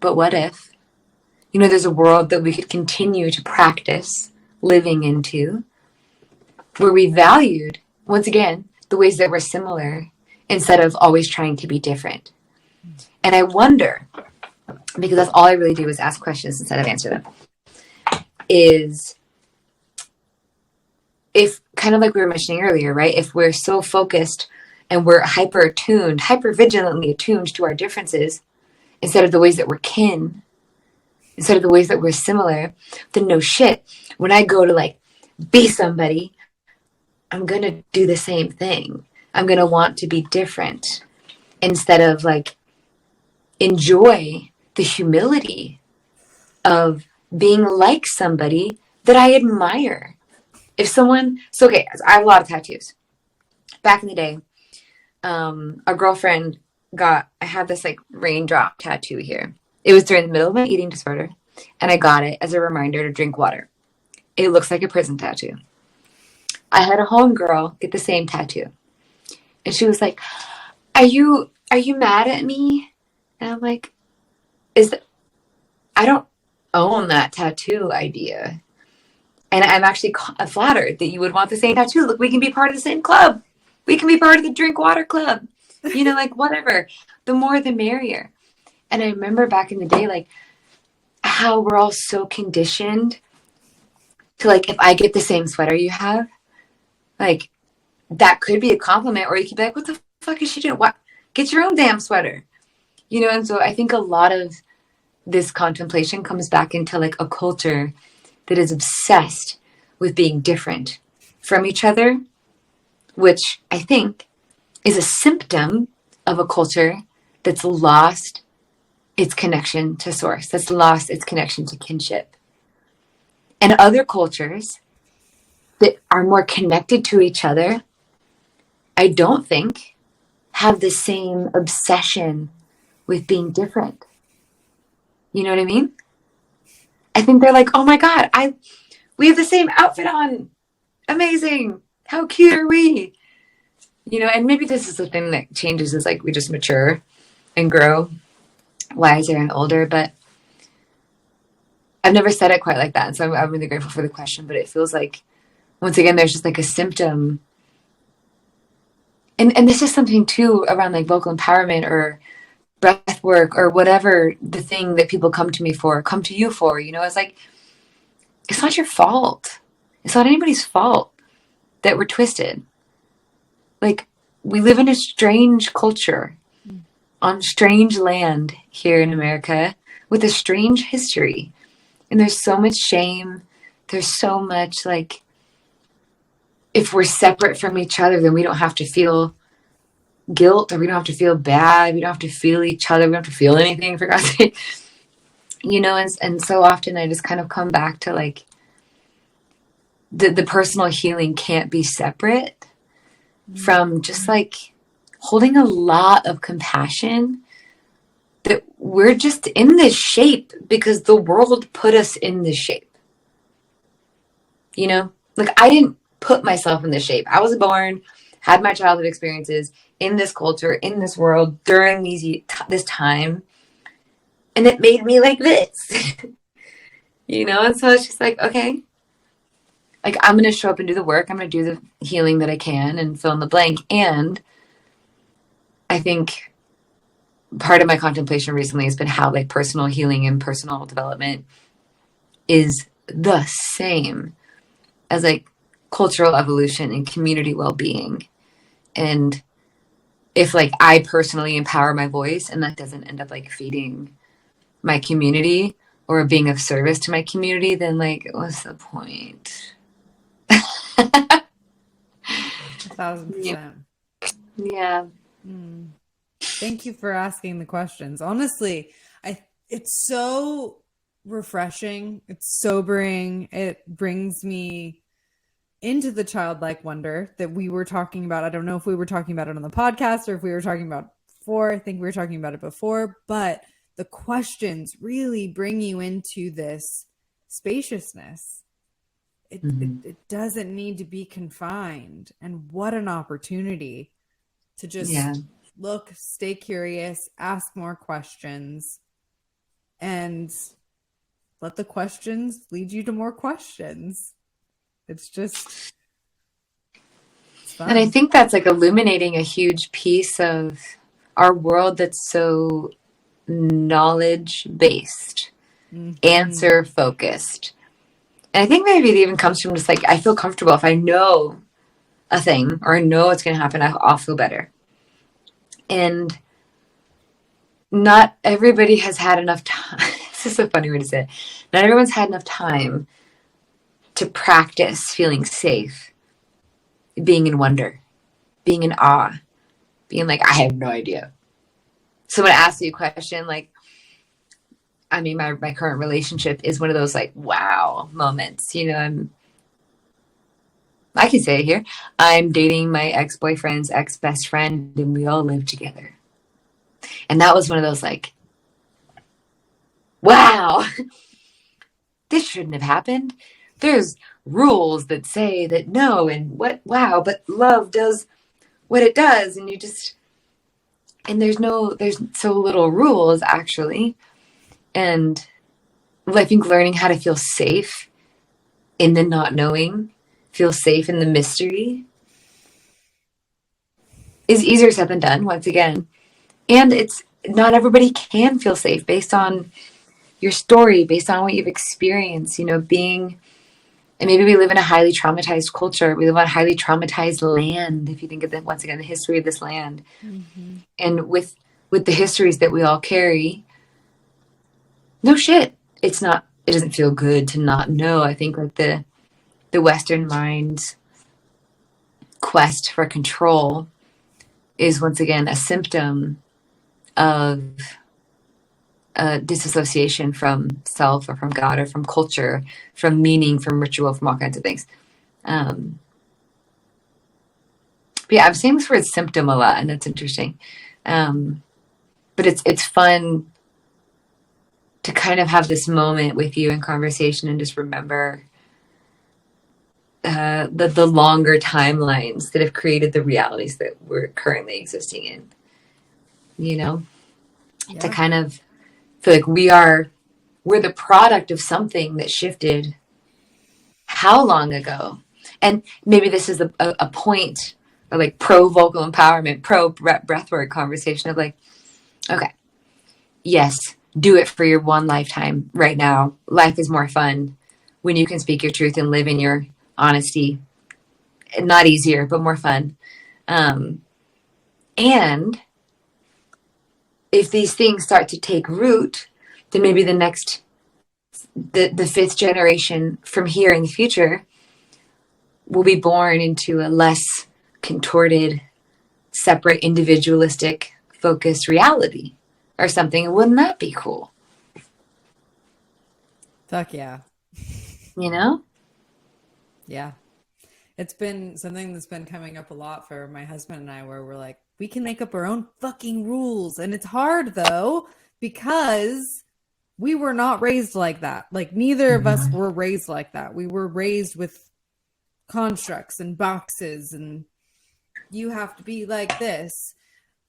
But what if, you know, there's a world that we could continue to practice living into, where we valued, once again, the ways that we're similar instead of always trying to be different. And I wonder, because that's all I really do is ask questions instead of answer them, is if, kind of like we were mentioning earlier, right? If we're so focused and we're hyper attuned, hyper vigilantly attuned to our differences instead of the ways that we're kin, instead of the ways that we're similar, then no shit. When I go to like be somebody, I'm going to do the same thing. I'm going to want to be different instead of like enjoy the humility of being like somebody that I admire. If someone, so okay, I have a lot of tattoos. Back in the day, a girlfriend I have this like raindrop tattoo here. It was during the middle of my eating disorder, and I got it as a reminder to drink water. It looks like a prison tattoo. I had a homegirl get the same tattoo, and she was like, "Are you mad at me?" And I'm like, I don't own that tattoo idea. And I'm actually flattered that you would want the same tattoo. Look, we can be part of the same club. We can be part of the drink water club. Like whatever. The more the merrier. And I remember back in the day, like how we're all so conditioned to like, if I get the same sweater you have, like that could be a compliment, or you could be like, what the fuck is she doing? What? Get your own damn sweater. And so I think a lot of this contemplation comes back into like a culture that is obsessed with being different from each other, which I think is a symptom of a culture that's lost its connection to source, that's lost its connection to kinship. And other cultures that are more connected to each other, I don't think have the same obsession with being different. You know what I mean? I think they're like, oh my God, we have the same outfit on. Amazing. How cute are we? And maybe this is the thing that changes is like we just mature and grow wiser and older, but I've never said it quite like that. And so I'm really grateful for the question, but it feels like, once again, there's just like a symptom. And this is something too around like vocal empowerment or breath work or whatever the thing that people come to you for, it's like, it's not your fault. It's not anybody's fault that we're twisted. Like, we live in a strange culture on strange land here in America with a strange history. And there's so much shame. There's so much like, if we're separate from each other, then we don't have to feel guilt, or we don't have to feel bad. We don't have to feel each other. We don't have to feel anything, for God's sake. And so often I just kind of come back to like, the personal healing can't be separate from just like holding a lot of compassion that we're just in this shape because the world put us in this shape. Like I didn't put myself in this shape. I was born, had my childhood experiences in this culture, in this world during this time. And it made me like this, and so it's just like, okay, like I'm going to show up and do the work. I'm going to do the healing that I can and fill in the blank. And I think part of my contemplation recently has been how like personal healing and personal development is the same as like cultural evolution and community well-being. And if like I personally empower my voice and that doesn't end up like feeding my community or being of service to my community, then like, what's the point? 1,000%. Yeah. Thank you for asking the questions. Honestly, it's so refreshing. It's sobering. It brings me into the childlike wonder that we were talking about. I don't know if we were talking about it on the podcast or if we were talking about it before. I think we were talking about it before, but the questions really bring you into this spaciousness. It doesn't need to be confined. And what an opportunity to just look, stay curious, ask more questions, and let the questions lead you to more questions. It's fun. And I think that's like illuminating a huge piece of our world that's so knowledge-based, answer-focused. And I think maybe it even comes from just like, I feel comfortable if I know a thing or I know it's going to happen, I'll feel better. And not everybody has had enough time. This is a funny way to say it. Not everyone's had enough time to practice feeling safe, being in wonder, being in awe, being like, I have no idea. Someone asks you a question, like, I mean, my current relationship is one of those like, wow moments. You know, I can say it here. I'm dating my ex-boyfriend's ex-best friend, and we all live together. And that was one of those like, wow, this shouldn't have happened. There's rules that say that no, and what, wow, but love does what it does. And there's so little rules actually. And I think learning how to feel safe in the not knowing, feel safe in the mystery is easier said than done, once again. And it's not everybody can feel safe based on your story, based on what you've experienced, you know, and maybe we live in a highly traumatized culture. We live on a highly traumatized land. If you think of once again, the history of this land, and with the histories that we all carry, no shit. It doesn't feel good to not know. I think like the Western mind's quest for control is once again a symptom of disassociation from self or from God or from culture, from meaning, from ritual, from all kinds of things. But yeah, I'm saying this word symptom a lot, and that's interesting. But it's fun to kind of have this moment with you in conversation and just remember the longer timelines that have created the realities that we're currently existing in. You know, to kind of feel like we're the product of something that shifted how long ago. And maybe this is a point of like pro vocal empowerment, pro breathwork conversation of like, okay, yes, do it for your one lifetime right now. Life is more fun when you can speak your truth and live in your honesty. Not easier, but more fun. And if these things start to take root, then maybe the fifth generation from here in the future will be born into a less contorted, separate, individualistic, focused reality or something. Wouldn't that be cool? Fuck yeah. You know? Yeah. It's been something that's been coming up a lot for my husband and I, where we're like, we can make up our own fucking rules. And it's hard though, because we were not raised like that. Like neither of us were raised like that. We were raised with constructs and boxes, and you have to be like this.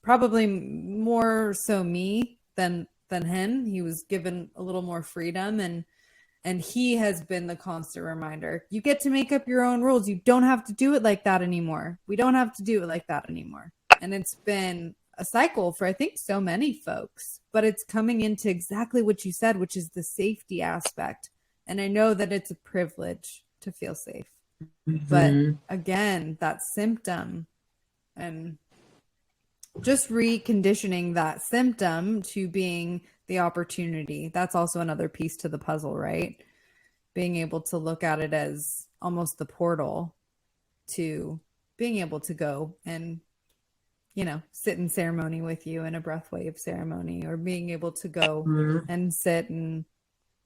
Probably more so me than him. He was given a little more freedom, and he has been the constant reminder. You get to make up your own rules. You don't have to do it like that anymore. We don't have to do it like that anymore. And it's been a cycle for, I think, so many folks. But it's coming into exactly what you said, which is the safety aspect. And I know that it's a privilege to feel safe. But again, that symptom, and just reconditioning that symptom to being the opportunity. That's also another piece to the puzzle, right? Being able to look at it as almost the portal to being able to go and, you know, sit in ceremony with you in a breathwave ceremony, or being able to go and sit and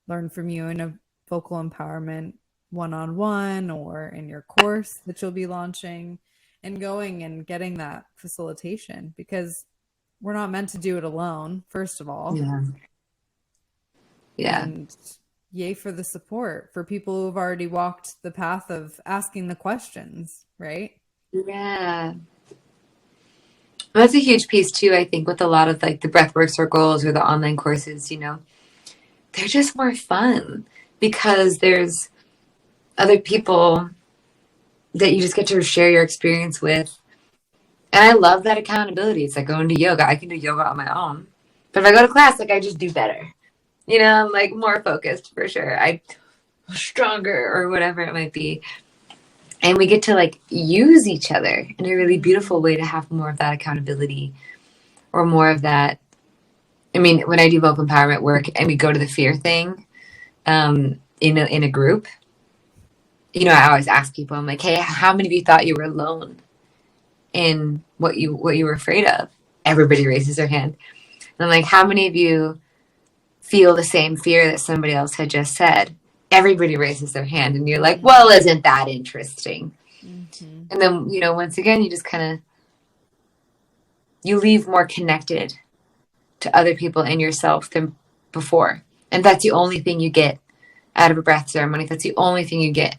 learn from you in a vocal empowerment one-on-one, or in your course that you'll be launching, and going and getting that facilitation, because we're not meant to do it alone, first of all. Yeah. And yay for the support for people who've already walked the path of asking the questions, right? Yeah. Well, that's a huge piece too, I think, with a lot of like the breathwork circles or the online courses, you know, they're just more fun because there's other people that you just get to share your experience with. And I love that accountability. It's like going to yoga. I can do yoga on my own. But if I go to class, like I just do better. You know, I'm like more focused for sure. I'm stronger or whatever it might be. And we get to like use each other in a really beautiful way to have more of that accountability or more of that. I mean, when I do vocal empowerment work and we go to the fear thing in a group, I always ask people, I'm like, hey, how many of you thought you were alone in what you were afraid of? Everybody raises their hand. And I'm like, how many of you feel the same fear that somebody else had just said? Everybody raises their hand, and you're like, well, isn't that interesting? Mm-hmm. And then, once again, you just kind of, you leave more connected to other people and yourself than before. And that's the only thing you get out of a breath ceremony. That's the only thing you get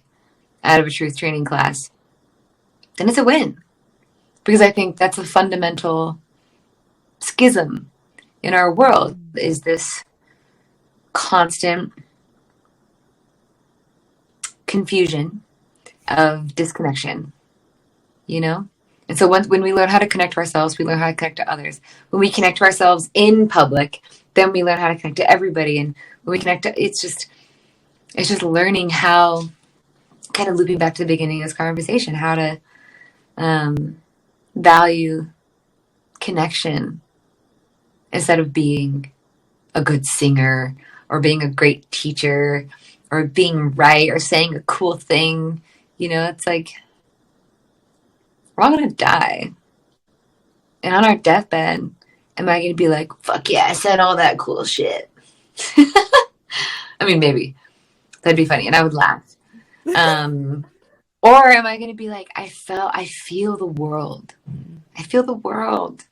out of a truth training class. Then it's a win. Because I think that's a fundamental schism in our world, is this constant confusion of disconnection, And so when we learn how to connect to ourselves, we learn how to connect to others. When we connect to ourselves in public, then we learn how to connect to everybody. And when we connect to, it's just learning how, kind of looping back to the beginning of this conversation, how to value connection instead of being a good singer or being a great teacher or being right or saying a cool thing. It's like, we're all going to die. And on our deathbed, am I going to be like, fuck yeah, I said all that cool shit? I mean, maybe. That'd be funny. And I would laugh. Or am I going to be like, I feel the world. I feel the world.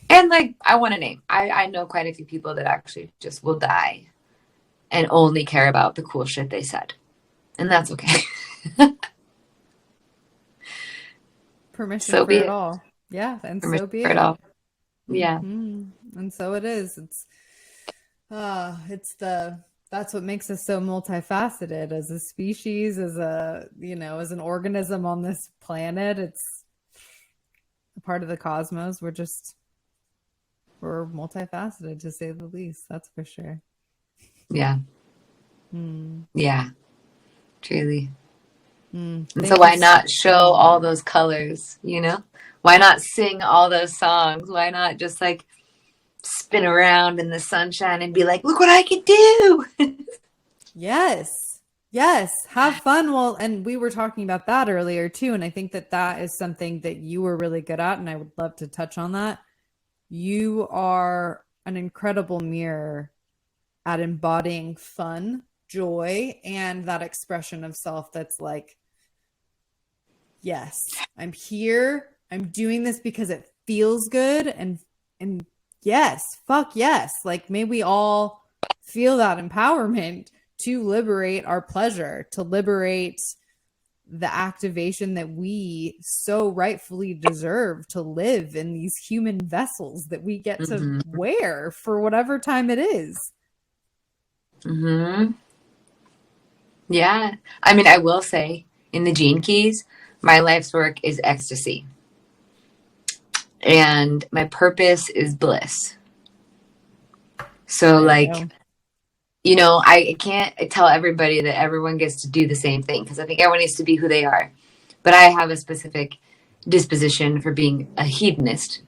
And like, I want to name. I know quite a few people that actually just will die and only care about the cool shit they said. And that's okay. Permission So for be it it. all. Yeah, and Permission so be for it it. all. Yeah. And so it is. That's what makes us so multifaceted as a species, as as an organism on this planet. It's a part of the cosmos. We're multifaceted, to say the least. That's for sure. Yeah. Yeah. Truly. And so Thank why you. not show all those colors, Why not sing all those songs? Why not just like spin around in the sunshine and be like, look what I can do? Yes. Yes. Have fun. Well, and we were talking about that earlier too. And I think that is something that you were really good at. And I would love to touch on that. You are an incredible mirror at embodying fun, joy, and that expression of self that's like, yes, I'm here. I'm doing this because it feels good. And yes, fuck yes. Like, may we all feel that empowerment to liberate our pleasure, to liberate the activation that we so rightfully deserve to live in these human vessels that we get to wear for whatever time it is. Yeah. I mean, I will say, in the Gene Keys, my life's work is ecstasy. And my purpose is bliss. So like, I can't tell everybody that everyone gets to do the same thing, because I think everyone needs to be who they are. But I have a specific disposition for being a hedonist,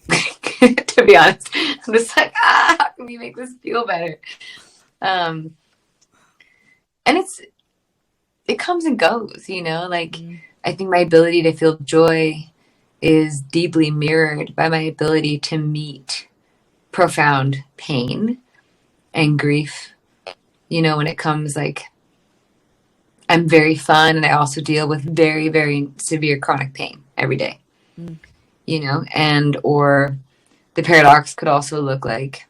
to be honest. I'm just like, how can we make this feel better? And it comes and goes, like, I think my ability to feel joy is deeply mirrored by my ability to meet profound pain and grief. When it comes, like, I'm very fun, and I also deal with very, very severe chronic pain every day, and or the paradox could also look like,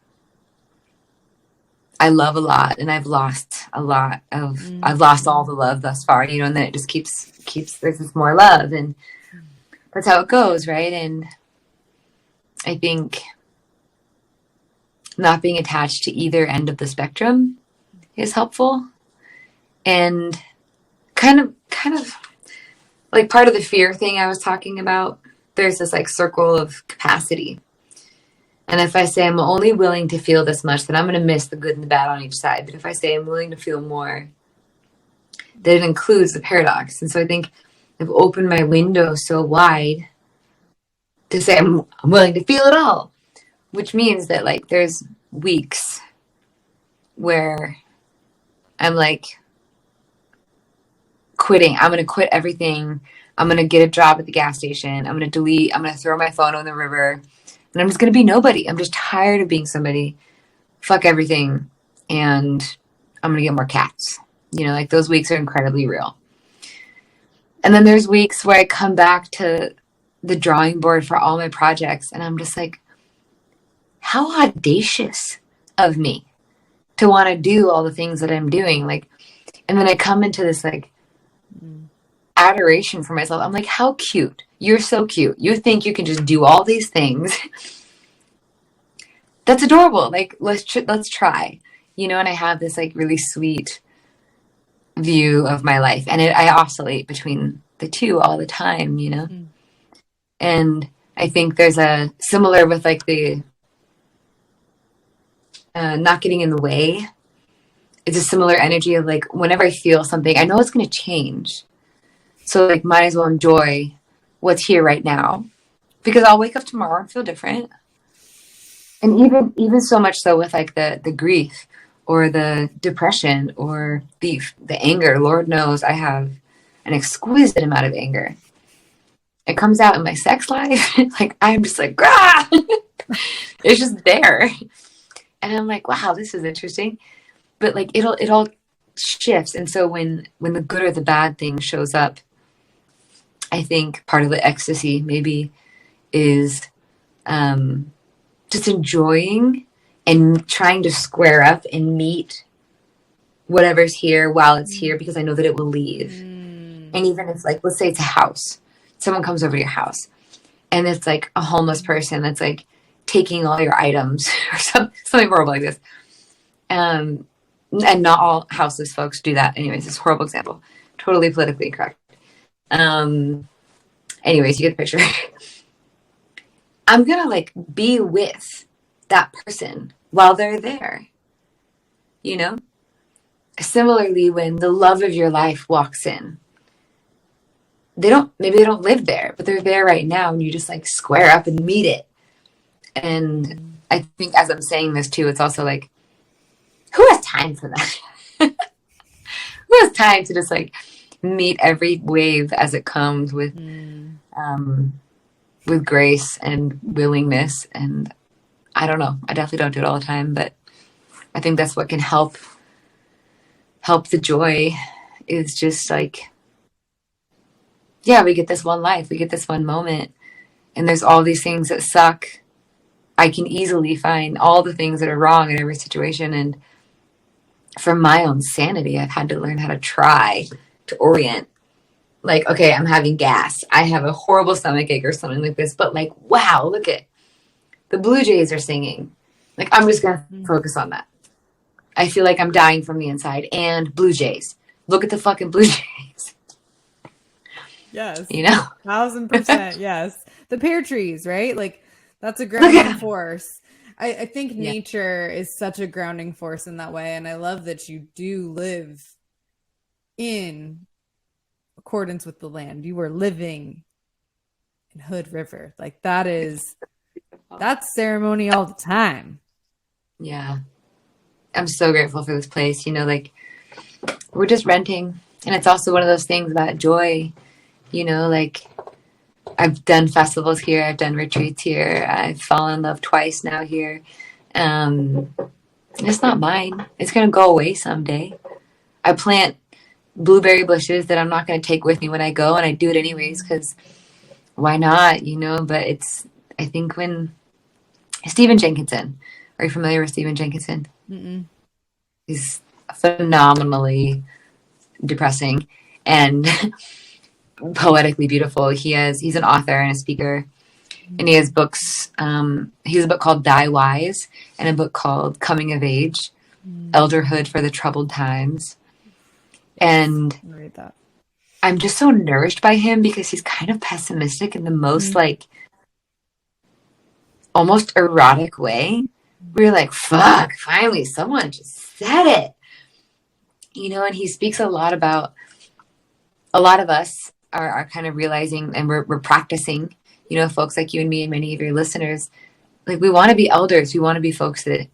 I love a lot and I've lost a lot I've lost all the love thus far, and then it just keeps, there's just more love, and that's how it goes, right? And I think not being attached to either end of the spectrum is helpful. And kind of like part of the fear thing I was talking about, there's this like circle of capacity. And if I say I'm only willing to feel this much, then I'm going to miss the good and the bad on each side. But if I say I'm willing to feel more, that it includes the paradox. And so I think I've opened my window so wide to say I'm willing to feel it all, which means that like there's weeks where I'm like quitting. I'm going to quit everything. I'm going to get a job at the gas station. I'm going to delete. I'm going to throw my phone on the river. And I'm just going to be nobody. I'm just tired of being somebody. Fuck everything. And I'm going to get more cats. You know, like those weeks are incredibly real. And then there's weeks where I come back to the drawing board for all my projects. And I'm just like, how audacious of me to want to do all the things that I'm doing. Like, and then I come into this like adoration for myself. I'm like, how cute. You're so cute. You think you can just do all these things. That's adorable. Like, let's try, you know, and I have this like really sweet view of my life. And I oscillate between the two all the time, you know? And I think there's a similar with like the not getting in the way. It's a similar energy of like, whenever I feel something, I know it's going to change. So like, might as well enjoy what's here right now, because I'll wake up tomorrow and feel different. And even so much so with like the grief or the depression or the anger. Lord knows I have an exquisite amount of anger. It comes out in my sex life. Like, I'm just like, ah! It's just there. And I'm like, wow, this is interesting. But like, it all shifts. And so when the good or the bad thing shows up, I think part of the ecstasy maybe is just enjoying and trying to square up and meet whatever's here while it's here, because I know that it will leave. And even if like, let's say it's a house, someone comes over to your house and it's like a homeless person that's like taking all your items or something horrible like this. And not all houseless folks do that. Anyways, this horrible example, totally politically incorrect. Anyways, you get the picture. I'm going to like be with that person while they're there, you know? Similarly, when the love of your life walks in, maybe they don't live there, but they're there right now, and you just like square up and meet it. And I think as I'm saying this too, it's also like, who has time for that? Who has time to just like meet every wave as it comes with grace and willingness? And I don't know, I definitely don't do it all the time, but I think that's what can help the joy, is just like, yeah, we get this one life, we get this one moment, and there's all these things that suck. I can easily find all the things that are wrong in every situation. And for my own sanity, I've had to learn how to try to orient. Like, okay, I'm having gas. I have a horrible stomach ache or something like this. But like, wow, look at the Blue Jays are singing. Like, I'm just going to focus on that. I feel like I'm dying from the inside. And Blue Jays. Look at the fucking Blue Jays. Yes. You know? 1000%. Yes. The pear trees, right? Like, that's a grounding force. I think nature is such a grounding force in that way. And I love that you do live in accordance with the land. You were living in Hood River. Like, that's ceremony all the time. Yeah. I'm so grateful for this place. You know, like, we're just renting. And it's also one of those things about joy, you know, like, I've done festivals here. I've done retreats here. I've fallen in love twice now here. It's not mine. It's going to go away someday. I plant blueberry bushes that I'm not going to take with me when I go, and I do it anyways, because why not, you know? But I think when Stephen Jenkinson, are you familiar with Stephen Jenkinson? Mm-mm. He's phenomenally depressing and poetically beautiful. He's an author and a speaker, and he has books. He has a book called Die Wise and a book called Coming of Age, Elderhood for the Troubled Times. And read that. I'm just so nourished by him, because he's kind of pessimistic in the most like almost erotic way. We're like, fuck, finally someone just said it, you know. And he speaks a lot about, a lot of us are kind of realizing, and we're practicing, you know, folks like you and me and many of your listeners, like, we want to be elders. We want to be folks that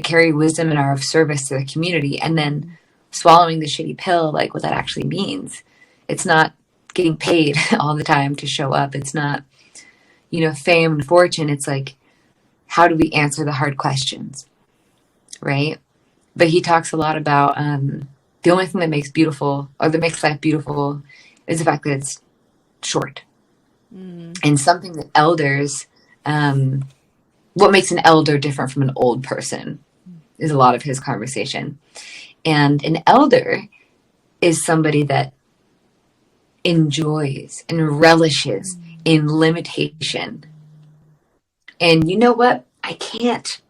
carry wisdom and are of service to the community. And then swallowing the shitty pill, like what that actually means. It's not getting paid all the time to show up. It's not, fame and fortune. It's like, how do we answer the hard questions? Right. But he talks a lot about the only thing that makes life beautiful is the fact that it's short. And something that elders, what makes an elder different from an old person is a lot of his conversation. And an elder is somebody that enjoys and relishes in limitation. And you know what? I can't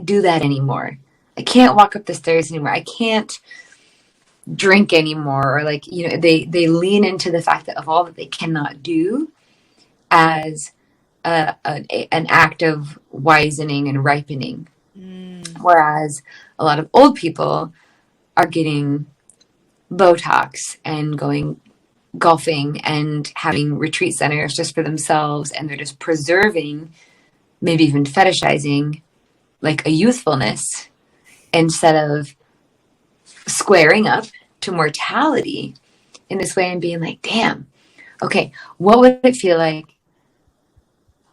do that anymore. I can't walk up the stairs anymore. I can't drink anymore. Or they lean into the fact that of all that they cannot do as an act of wisening and ripening. Whereas a lot of old people are getting Botox and going golfing and having retreat centers just for themselves. And they're just preserving, maybe even fetishizing, like a youthfulness instead of squaring up to mortality in this way and being like, damn, okay, what would it feel like?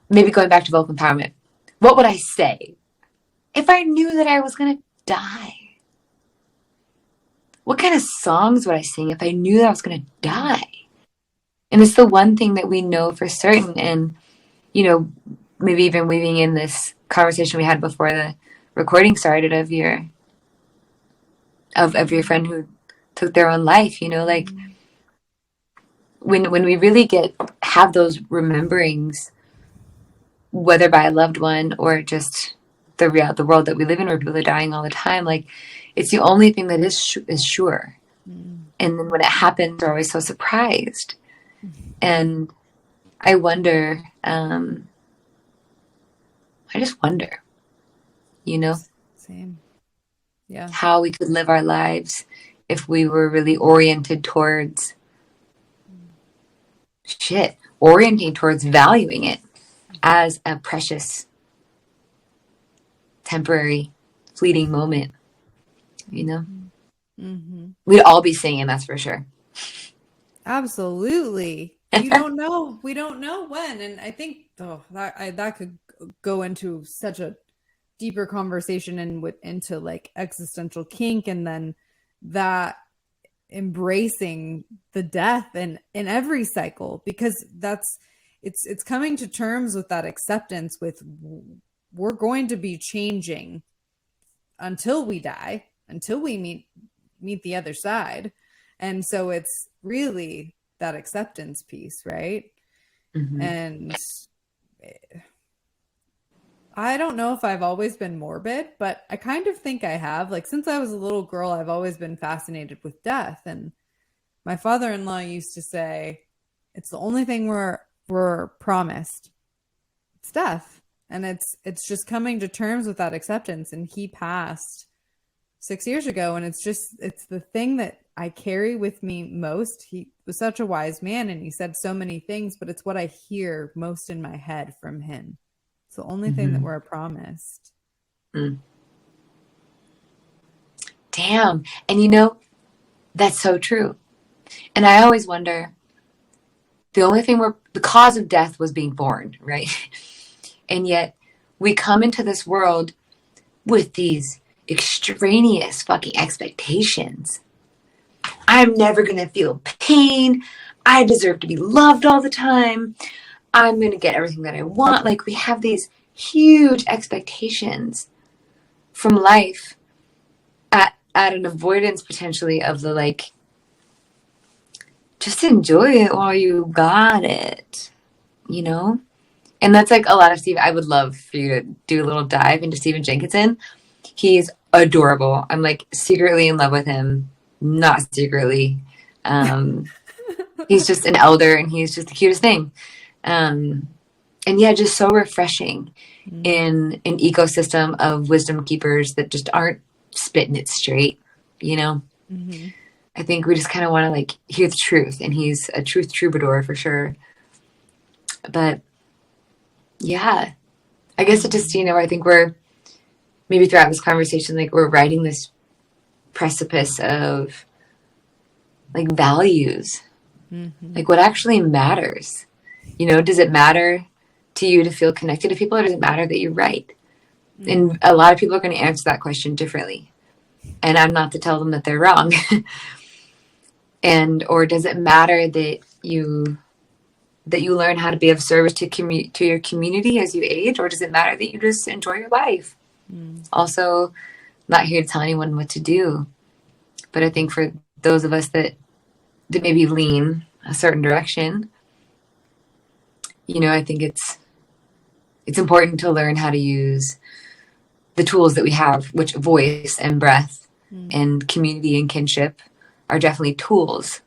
Maybe going back to vocal empowerment. What would I say if I knew that I was going to die? What kind of songs would I sing if I knew that I was going to die? And it's the one thing that we know for certain. And, maybe even weaving in this conversation we had before the recording started of your friend who took their own life, when we really have those rememberings, whether by a loved one or just the world that we live in where people are dying all the time, like it's the only thing that is sure. And then when it happens, we're always so surprised. And I wonder, I just wonder, Same. Yeah. how we could live our lives if we were really oriented towards orienting towards valuing it as a precious, temporary, fleeting moment, We'd all be singing, that's for sure. Absolutely. We don't know when. And I think that could go into such a deeper conversation and into like existential kink, and then that embracing the death in every cycle, because it's coming to terms with that acceptance with we're going to be changing until we die, until we meet the other side. And so it's really that acceptance piece, right? And I don't know if I've always been morbid, but I kind of think I have. Like, since I was a little girl, I've always been fascinated with death. And my father-in-law used to say, it's the only thing we're promised. It's death. And it's just coming to terms with that acceptance. And he passed 6 years ago. And it's the thing that I carry with me most. He was such a wise man and he said so many things, but it's what I hear most in my head from him. It's the only thing that we're promised. Damn. And that's so true. And I always wonder, the cause of death was being born, right? And yet we come into this world with these extraneous fucking expectations. I'm never going to feel pain. I deserve to be loved all the time. I'm going to get everything that I want. Like, we have these huge expectations from life at an avoidance potentially of the, like, just enjoy it while you got it, And that's like a lot of Steve. I would love for you to do a little dive into Stephen Jenkinson. He's adorable. I'm like secretly in love with him. Not secretly. He's just an elder and he's just the cutest thing. And yeah, just so refreshing in an ecosystem of wisdom keepers that just aren't spitting it straight, I think we just kind of want to like hear the truth, and he's a truth troubadour for sure. But yeah, I guess it just, I think we're maybe throughout this conversation, like we're riding this precipice of like values, Mm-hmm. like what actually matters. You know, does it matter to you to feel connected to people, or does it matter that you're right? And a lot of people are going to answer that question differently. And I'm not to tell them that they're wrong. And or does it matter that you learn how to be of service to your community as you age, or does it matter that you just enjoy your life? Also, not here to tell anyone what to do, but I think for those of us that maybe lean a certain direction, you know, I think it's important to learn how to use the tools that we have, which voice and breath and community and kinship are definitely tools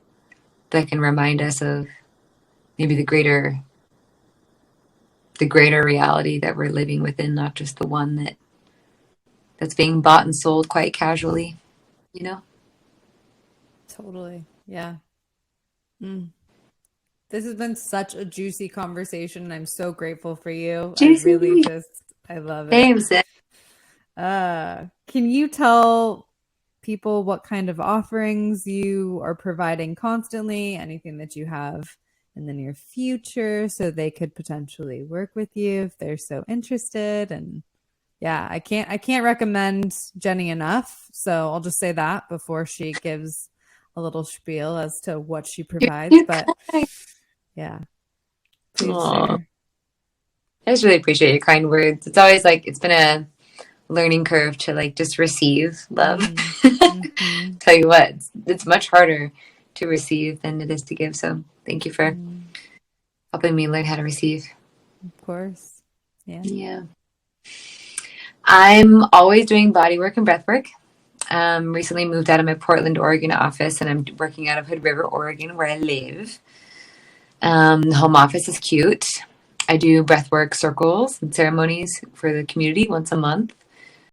that can remind us of maybe the greater reality that we're living within, not just the one that's being bought and sold quite casually, you know? Totally. Yeah. This has been such a juicy conversation. I'm so grateful for you. Juicy. I love it. Same, sis. Can you tell people what kind of offerings you are providing constantly, anything that you have in the near future, so they could potentially work with you if they're so interested? And yeah, I can't recommend Jenny enough. So I'll just say that before she gives a little spiel as to what she provides. But yeah, please share. I just really appreciate your kind words. It's always like it's been a learning curve to like just receive love. Tell you what, it's much harder to receive than it is to give. So thank you for helping me learn how to receive. Of course. Yeah. I'm always doing bodywork and breathwork. Recently moved out of my Portland, Oregon office, and I'm working out of Hood River, Oregon, where I live. The home office is cute. I do breathwork circles and ceremonies for the community once a month.